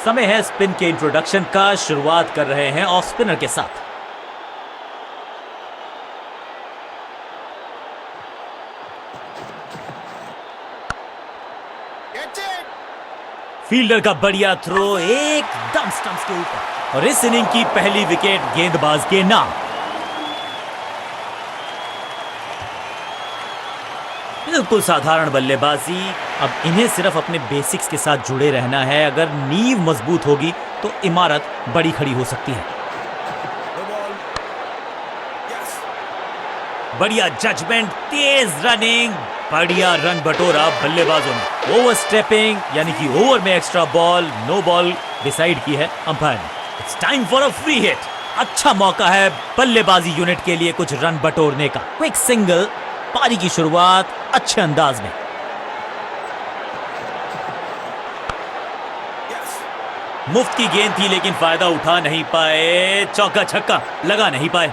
समय है स्पिन के इंट्रोडक्शन का। शुरुआत कर रहे हैं ऑफ स्पिनर के साथ। फील्डर का बढ़िया थ्रो एकदम स्टंप्स के ऊपर, और इस इनिंग की पहली विकेट गेंदबाज के नाम। बिल्कुल साधारण बल्लेबाजी। अब इन्हें सिर्फ अपने बेसिक्स के साथ जुड़े रहना है। अगर नींव मजबूत होगी तो इमारत बड़ी खड़ी हो सकती है। बढ़िया जजमेंट, तेज रनिंग, बढ़िया रन बटोरा बल्लेबाजों ने। ओवर स्टेपिंग यानी कि ओवर में extra ball, no ball decide की है अंपायर ने। It's time for a free hit. अच्छा मौका है बल्लेबाजी यूनिट के लिए कुछ रन बटोरने का। क्विक सिंगल, पारी की शुरुआत अच्छे अंदाज में। मुफ्त की गेंद थी लेकिन फायदा उठा नहीं पाए। चौका छक्का लगा नहीं पाए।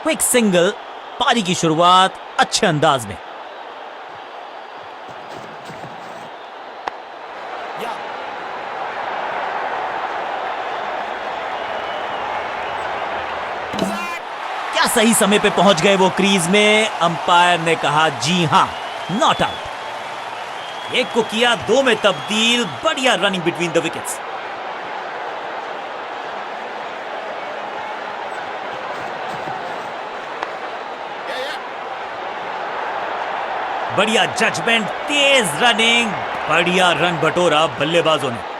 क्विक सिंगल, पारी की शुरुआत अच्छे अंदाज में। क्या सही समय पे पहुंच गए वो क्रीज में। अंपायर ने कहा जी हां, नॉट आउट। एक को किया दो में तब्दील। बढ़िया रनिंग बिटवीन द विकेट्स। बढ़िया जजमेंट, तेज रनिंग, बढ़िया रन बटोरा बल्लेबाजों ने।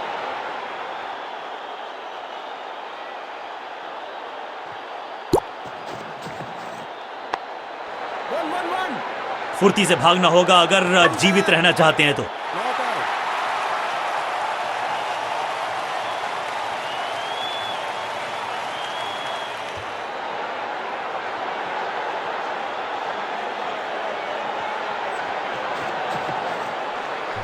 फुर्ती से भागना होगा अगर जीवित रहना चाहते हैं तो।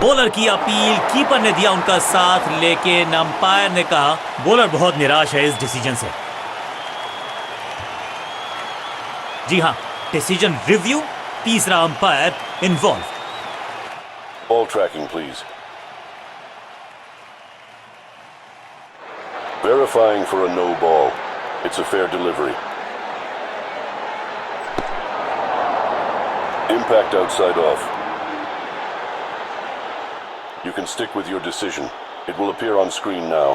बॉलर की अपील, कीपर ने दिया उनका साथ, लेकिन अंपायर ने कहा बॉलर बहुत निराश है इस डिसीजन से। जी हां, डिसीजन रिव्यू, तीसरा umpire involve. Ball tracking, please. Verifying for a no ball. It's a fair delivery. Impact outside off. You can stick with your decision. It will appear on screen now.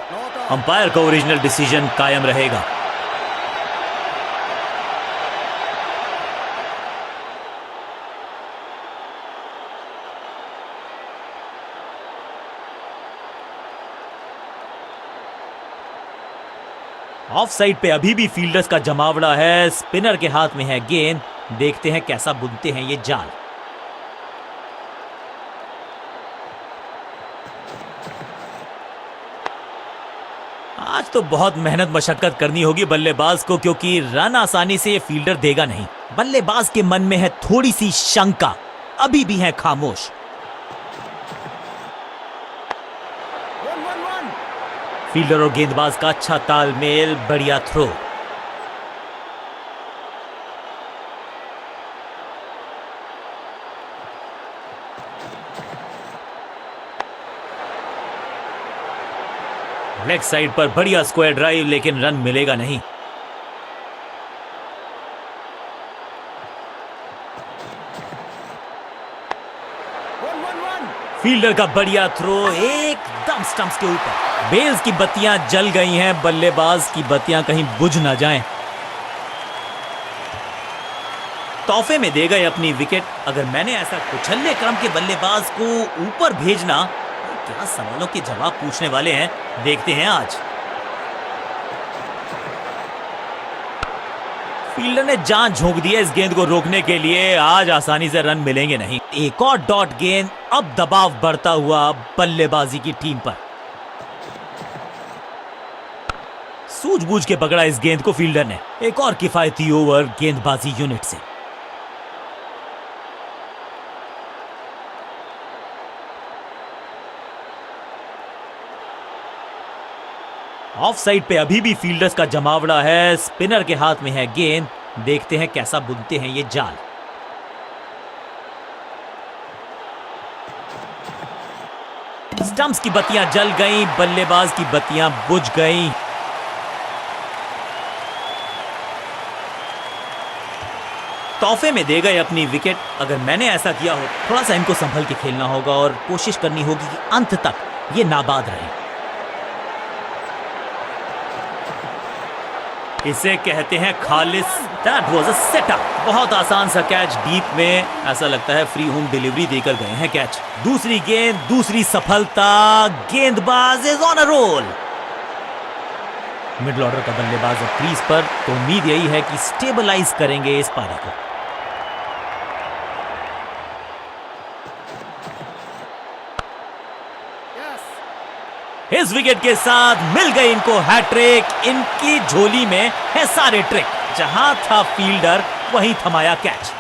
Umpire का original decision कायम रहेगा। Of side पे अभी भी fielders का जमावड़ा है। Spinner के हाथ में है गेंद। देखते हैं कैसा बुनते हैं ये जाल। आज तो बहुत मेहनत मशक्कत करनी होगी बल्लेबाज को, क्योंकि रन आसानी से ये फील्डर देगा नहीं। बल्लेबाज के मन में है थोड़ी सी शंका, अभी भी है खामोश। फील्डर और गेंदबाज का अच्छा तालमेल, बढ़िया थ्रो। लेग साइड पर बढ़िया स्क्वायर ड्राइव, लेकिन रन मिलेगा नहीं। फील्डर का बढ़िया थ्रो एकदम स्टंप्स के ऊपर। बेल्स की बत्तियां जल गई हैं। बल्लेबाज की बत्तियां कहीं बुझ ना जाएं। तोहफे में दे गए अपनी विकेट। अगर मैंने ऐसा कुचल्ले क्रम के बल्लेबाज को ऊपर भेजना तो क्या सवालों के जवाब पूछने वाले हैं, देखते हैं आज। फील्डर ने जान झोंक दी है इस गेंद को रोकने के लिए। आज आसानी से रन मिलेंगे नहीं। एक और डॉट गेंद। अब दबाव बढ़ता हुआ बल्लेबाजी की टीम पर। सूझबूझ के पकड़ा इस गेंद को फील्डर ने। एक और किफायती ओवर गेंदबाजी यूनिट से। ऑफ साइड पे अभी भी फील्डर्स का जमावड़ा है। स्पिनर के हाथ में है गेंद। देखते हैं कैसा बुनते हैं ये जाल। स्टंप्स की बत्तियां जल गई। बल्लेबाज की बत्तियां बुझ गई। तोहफे में दे गए अपनी विकेट। अगर मैंने ऐसा किया हो, थोड़ा सा इनको संभल के खेलना होगा और कोशिश करनी होगी कि अंत तक ये नाबाद रहे। इसे कहते हैं खालिस। That was a setup. बहुत आसान सा कैच डीप में, ऐसा लगता है फ्री होम डिलीवरी देकर गए हैं कैच। दूसरी गेंद, दूसरी सफलता, गेंदबाज is on a roll. Middle order का बल्लेबाज अब क्रीज पर, तो उम्मीद यही है कि स्टेबलाइज करेंगे इस पारी को। इस विकेट के साथ मिल गई इनको हैट्रिक। इनकी झोली में है सारे ट्रिक। जहां था फील्डर वहीं थमाया कैच।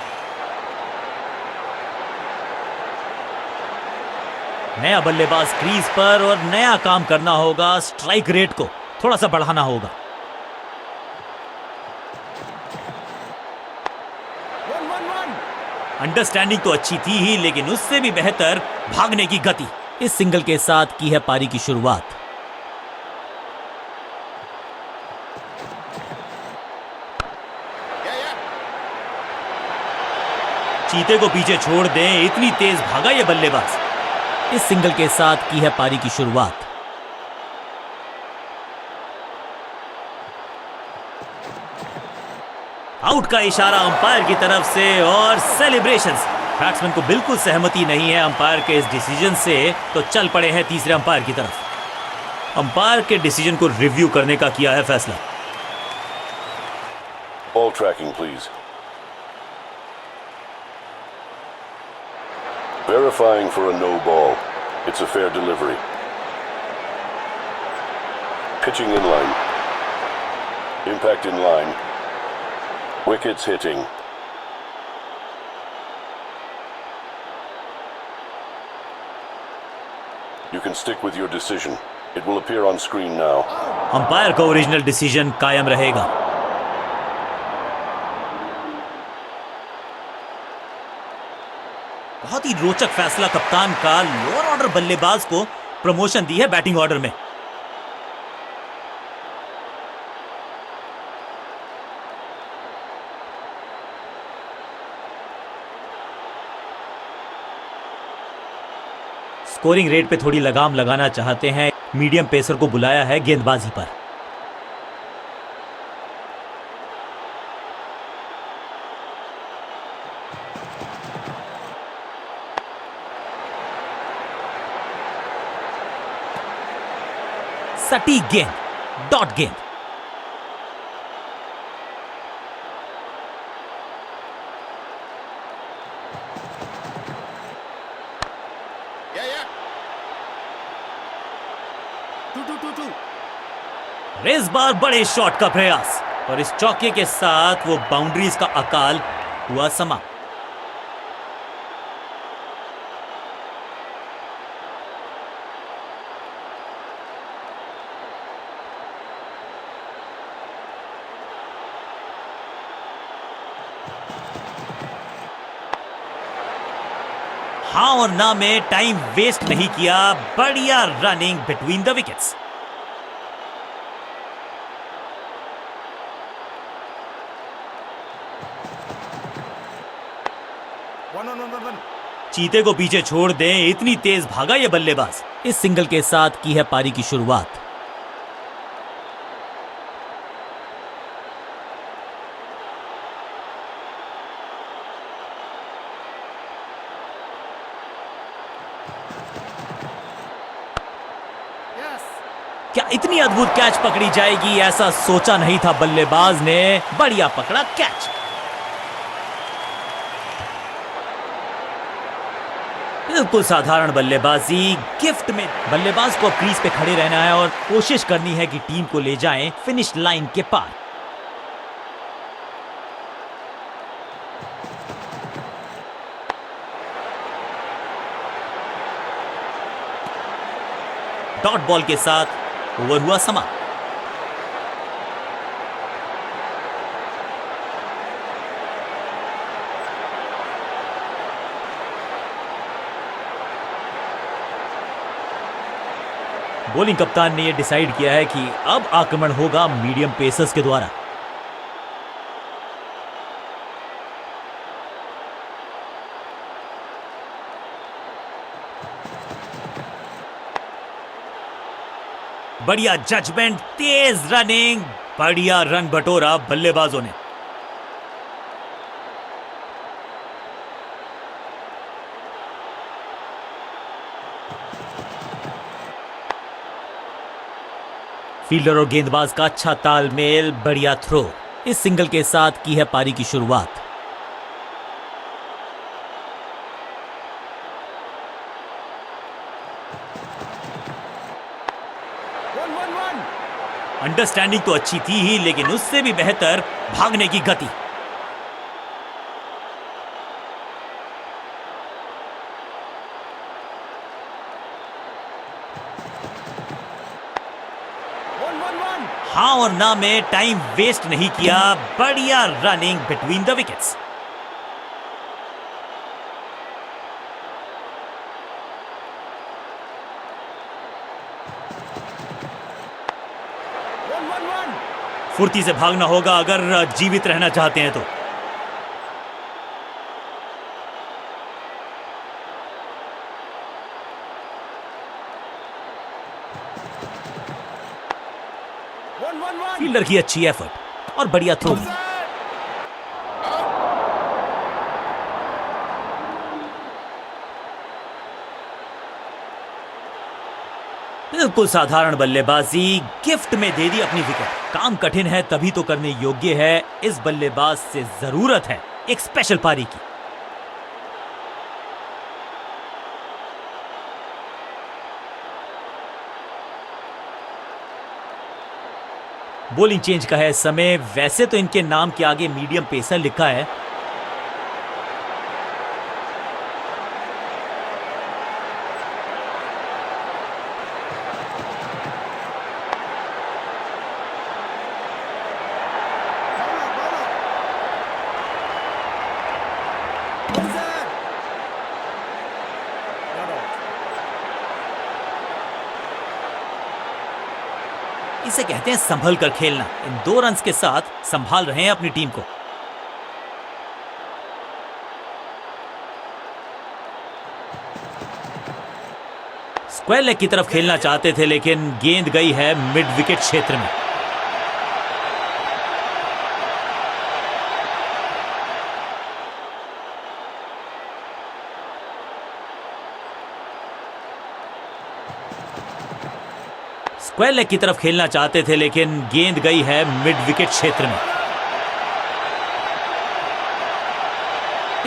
नया बल्लेबाज क्रीज पर और नया काम करना होगा। स्ट्राइक रेट को थोड़ा सा बढ़ाना होगा। अंडरस्टैंडिंग तो अच्छी थी ही, लेकिन उससे भी बेहतर भागने की गति। इस सिंगल के साथ की है पारी की शुरुआत। चीते को पीछे छोड़ दें, इतनी तेज भागा ये बल्लेबाज। इस सिंगल के साथ की है पारी की शुरुआत। आउट का इशारा अंपायर की तरफ से और सेलिब्रेशंस। बैट्समैन को बिल्कुल सहमति नहीं है अंपायर के इस डिसीजन से, तो चल पड़े हैं तीसरे अंपायर की तरफ। अंपायर के डिसीजन को रिव्यू करने का किया है फैसला। Ball tracking, please. Verifying for a no ball. It's a fair delivery. Pitching in line. Impact in line. Wickets hitting. You can stick with your decision. It will appear on screen now. Umpire का original decision कायम रहेगा। बहुत ही रोचक फैसला कप्तान का। Lower order बल्लेबाज को प्रमोशन दी है बैटिंग ऑर्डर में। स्कोरिंग रेट पे थोड़ी लगाम लगाना चाहते हैं। मीडियम पेसर को बुलाया है गेंदबाजी पर। सटीक गेंद, डॉट गेंद। इस बार बड़े शॉट का प्रयास और इस चौके के साथ वो बाउंड्रीज का अकाल हुआ समाप्त। हाँ और ना में टाइम वेस्ट नहीं किया। बढ़िया रनिंग बिटवीन द विकेट्स। चीते को पीछे छोड़ दें, इतनी तेज भागा ये बल्लेबाज। इस सिंगल के साथ की है पारी की शुरुआत। क्या इतनी अद्भुत कैच पकड़ी जाएगी, ऐसा सोचा नहीं था बल्लेबाज ने। बढ़िया पकड़ा कैच। बिल्कुल साधारण बल्लेबाजी। गिफ्ट में बल्लेबाज को क्रीज पे खड़े रहना है और कोशिश करनी है कि टीम को ले जाएं फिनिश लाइन के पार। डॉट बॉल के साथ ओवर हुआ समाप्त। बॉलिंग कप्तान ने यह डिसाइड किया है कि अब आक्रमण होगा मीडियम पेसर्स के द्वारा। बढ़िया जजमेंट, तेज रनिंग, बढ़िया रन बटोरा बल्लेबाजों ने। फील्डर और गेंदबाज का अच्छा तालमेल, बढ़िया थ्रो। इस सिंगल के साथ की है पारी की शुरुआत। अंडरस्टैंडिंग तो अच्छी थी ही, लेकिन उससे भी बेहतर भागने की गति। हाँ और ना में टाइम वेस्ट नहीं किया, बढ़िया रनिंग बिटवीन द विकेट्स। फुर्ती से भागना होगा अगर जीवित रहना चाहते हैं तो। फील्डर की अच्छी एफर्ट और बढ़िया थ्रो। बिल्कुल साधारण बल्लेबाजी, गिफ्ट में दे दी अपनी विकेट। काम कठिन है तभी तो करने योग्य है। इस बल्लेबाज से जरूरत है एक स्पेशल पारी की। बॉलिंग चेंज का है समय। वैसे तो इनके नाम के आगे मीडियम पेसर लिखा है। इसे कहते हैं संभल कर खेलना। इन 2 रन्स के साथ संभाल रहे हैं अपनी टीम को। स्क्वायर लेग की तरफ खेलना चाहते थे, लेकिन गेंद गई है मिड विकेट क्षेत्र में। स्क्वायर लेग की तरफ खेलना चाहते थे, लेकिन गेंद गई है मिड विकेट क्षेत्र में।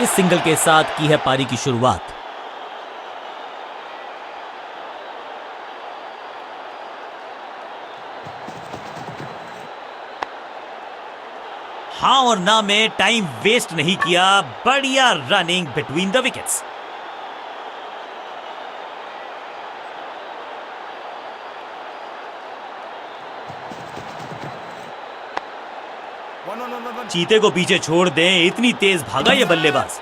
इस सिंगल के साथ की है पारी की शुरुआत। हाँ और ना में टाइम वेस्ट नहीं किया, बढ़िया रनिंग बिटवीन द विकेट्स। चीते को पीछे छोड़ दें, इतनी तेज भागा ये बल्लेबाज।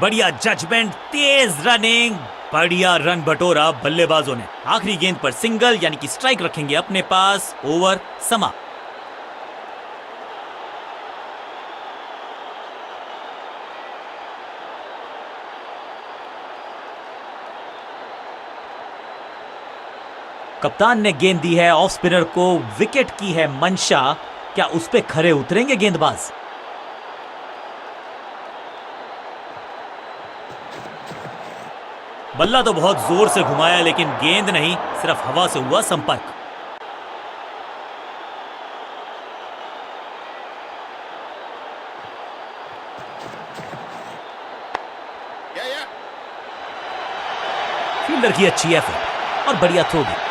बढ़िया जजमेंट, तेज रनिंग, बढ़िया रन बटोरा बल्लेबाजों ने। आखिरी गेंद पर सिंगल यानी कि स्ट्राइक रखेंगे अपने पास। ओवर समाप्त। कप्तान ने गेंद दी है ऑफ स्पिनर को। विकेट की है मंशा, क्या उस पे खरे उतरेंगे गेंदबाज? बल्ला तो बहुत जोर से घुमाया, लेकिन गेंद नहीं, सिर्फ हवा से हुआ संपर्क। फील्डर की अच्छी एफर्ट और बढ़िया थ्रो भी।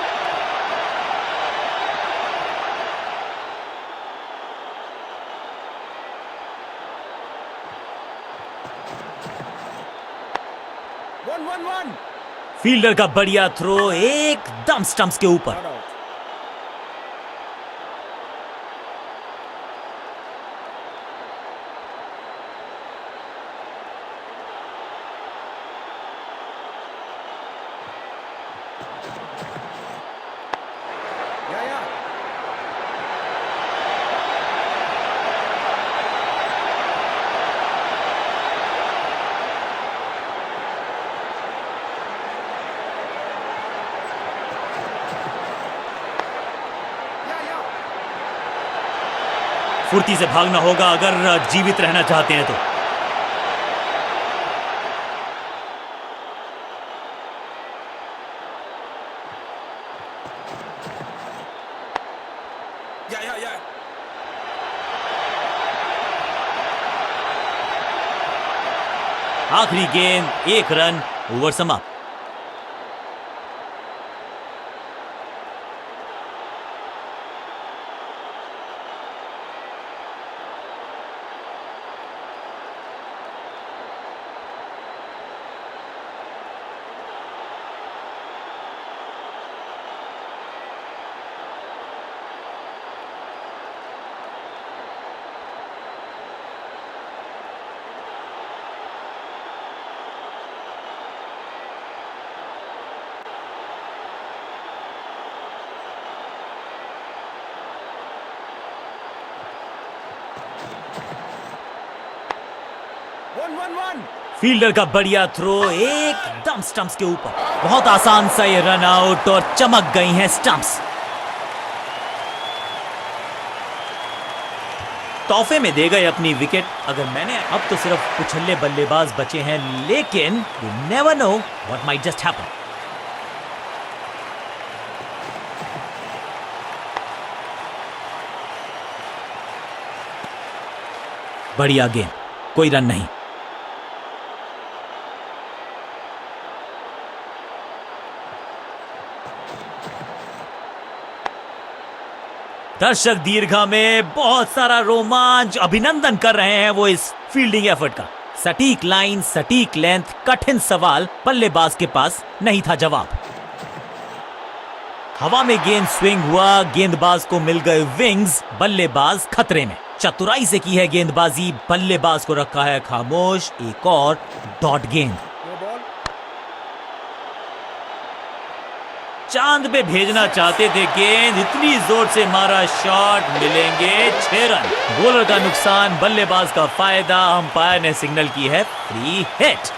फील्डर का बढ़िया थ्रो एकदम स्टंप्स के ऊपर। फुर्ती से भागना होगा अगर जीवित रहना चाहते हैं तो। आखिरी गेंद, 1 रन, ओवर समाप्त। फील्डर का बढ़िया थ्रो एकदम स्टंप्स के ऊपर। बहुत आसान सा ये रन आउट और चमक गई हैं स्टंप्स। तोहफे में दे गए अपनी विकेट। अगर मैंने अब तो सिर्फ उछल्ले बल्लेबाज बचे हैं, लेकिन you never know what might just happen. बढ़िया गेंद, कोई रन नहीं। दर्शक दीर्घा में बहुत सारा रोमांच, अभिनंदन कर रहे हैं वो इस फील्डिंग एफर्ट का। सटीक लाइन, सटीक लेंथ, कठिन सवाल, बल्लेबाज के पास नहीं था जवाब। हवा में गेंद स्विंग हुआ, गेंदबाज को मिल गए विंग्स, बल्लेबाज खतरे में। चतुराई से की है गेंदबाजी, बल्लेबाज को रखा है खामोश। एक और डॉट गेंद। चांद पे भेजना चाहते थे गेंद, इतनी जोर से मारा शॉट, मिलेंगे 6 रन। बॉलर का नुकसान, बल्लेबाज का फायदा। अंपायर ने सिग्नल की है फ्री हिट।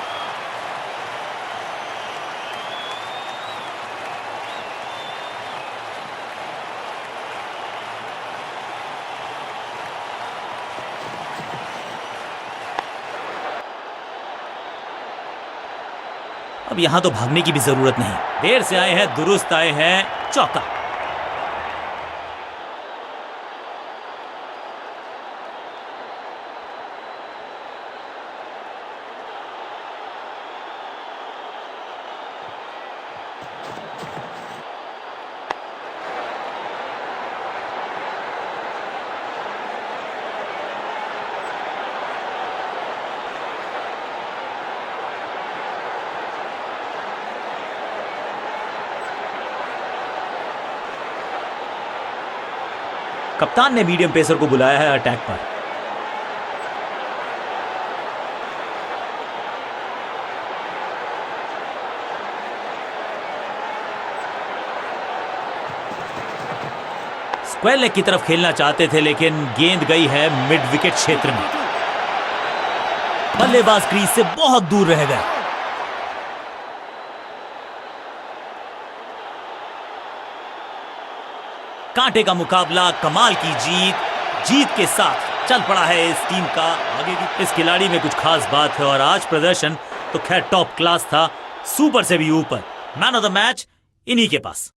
अब यहां तो भागने की भी जरूरत नहीं। देर से आए हैं, दुरुस्त आए हैं, चौका। कप्तान ने मीडियम पेसर को बुलाया है अटैक पर। स्क्वायर लेग की तरफ खेलना चाहते थे, लेकिन गेंद गई है मिड विकेट क्षेत्र में। बल्लेबाज क्रीज से बहुत दूर रह गए। कांटे का मुकाबला, कमाल की जीत के साथ चल पड़ा है इस टीम का आगे की। इस खिलाड़ी में कुछ खास बात है और आज प्रदर्शन तो खैर टॉप क्लास था, सुपर से भी ऊपर। मैन ऑफ द मैच इन्हीं के पास।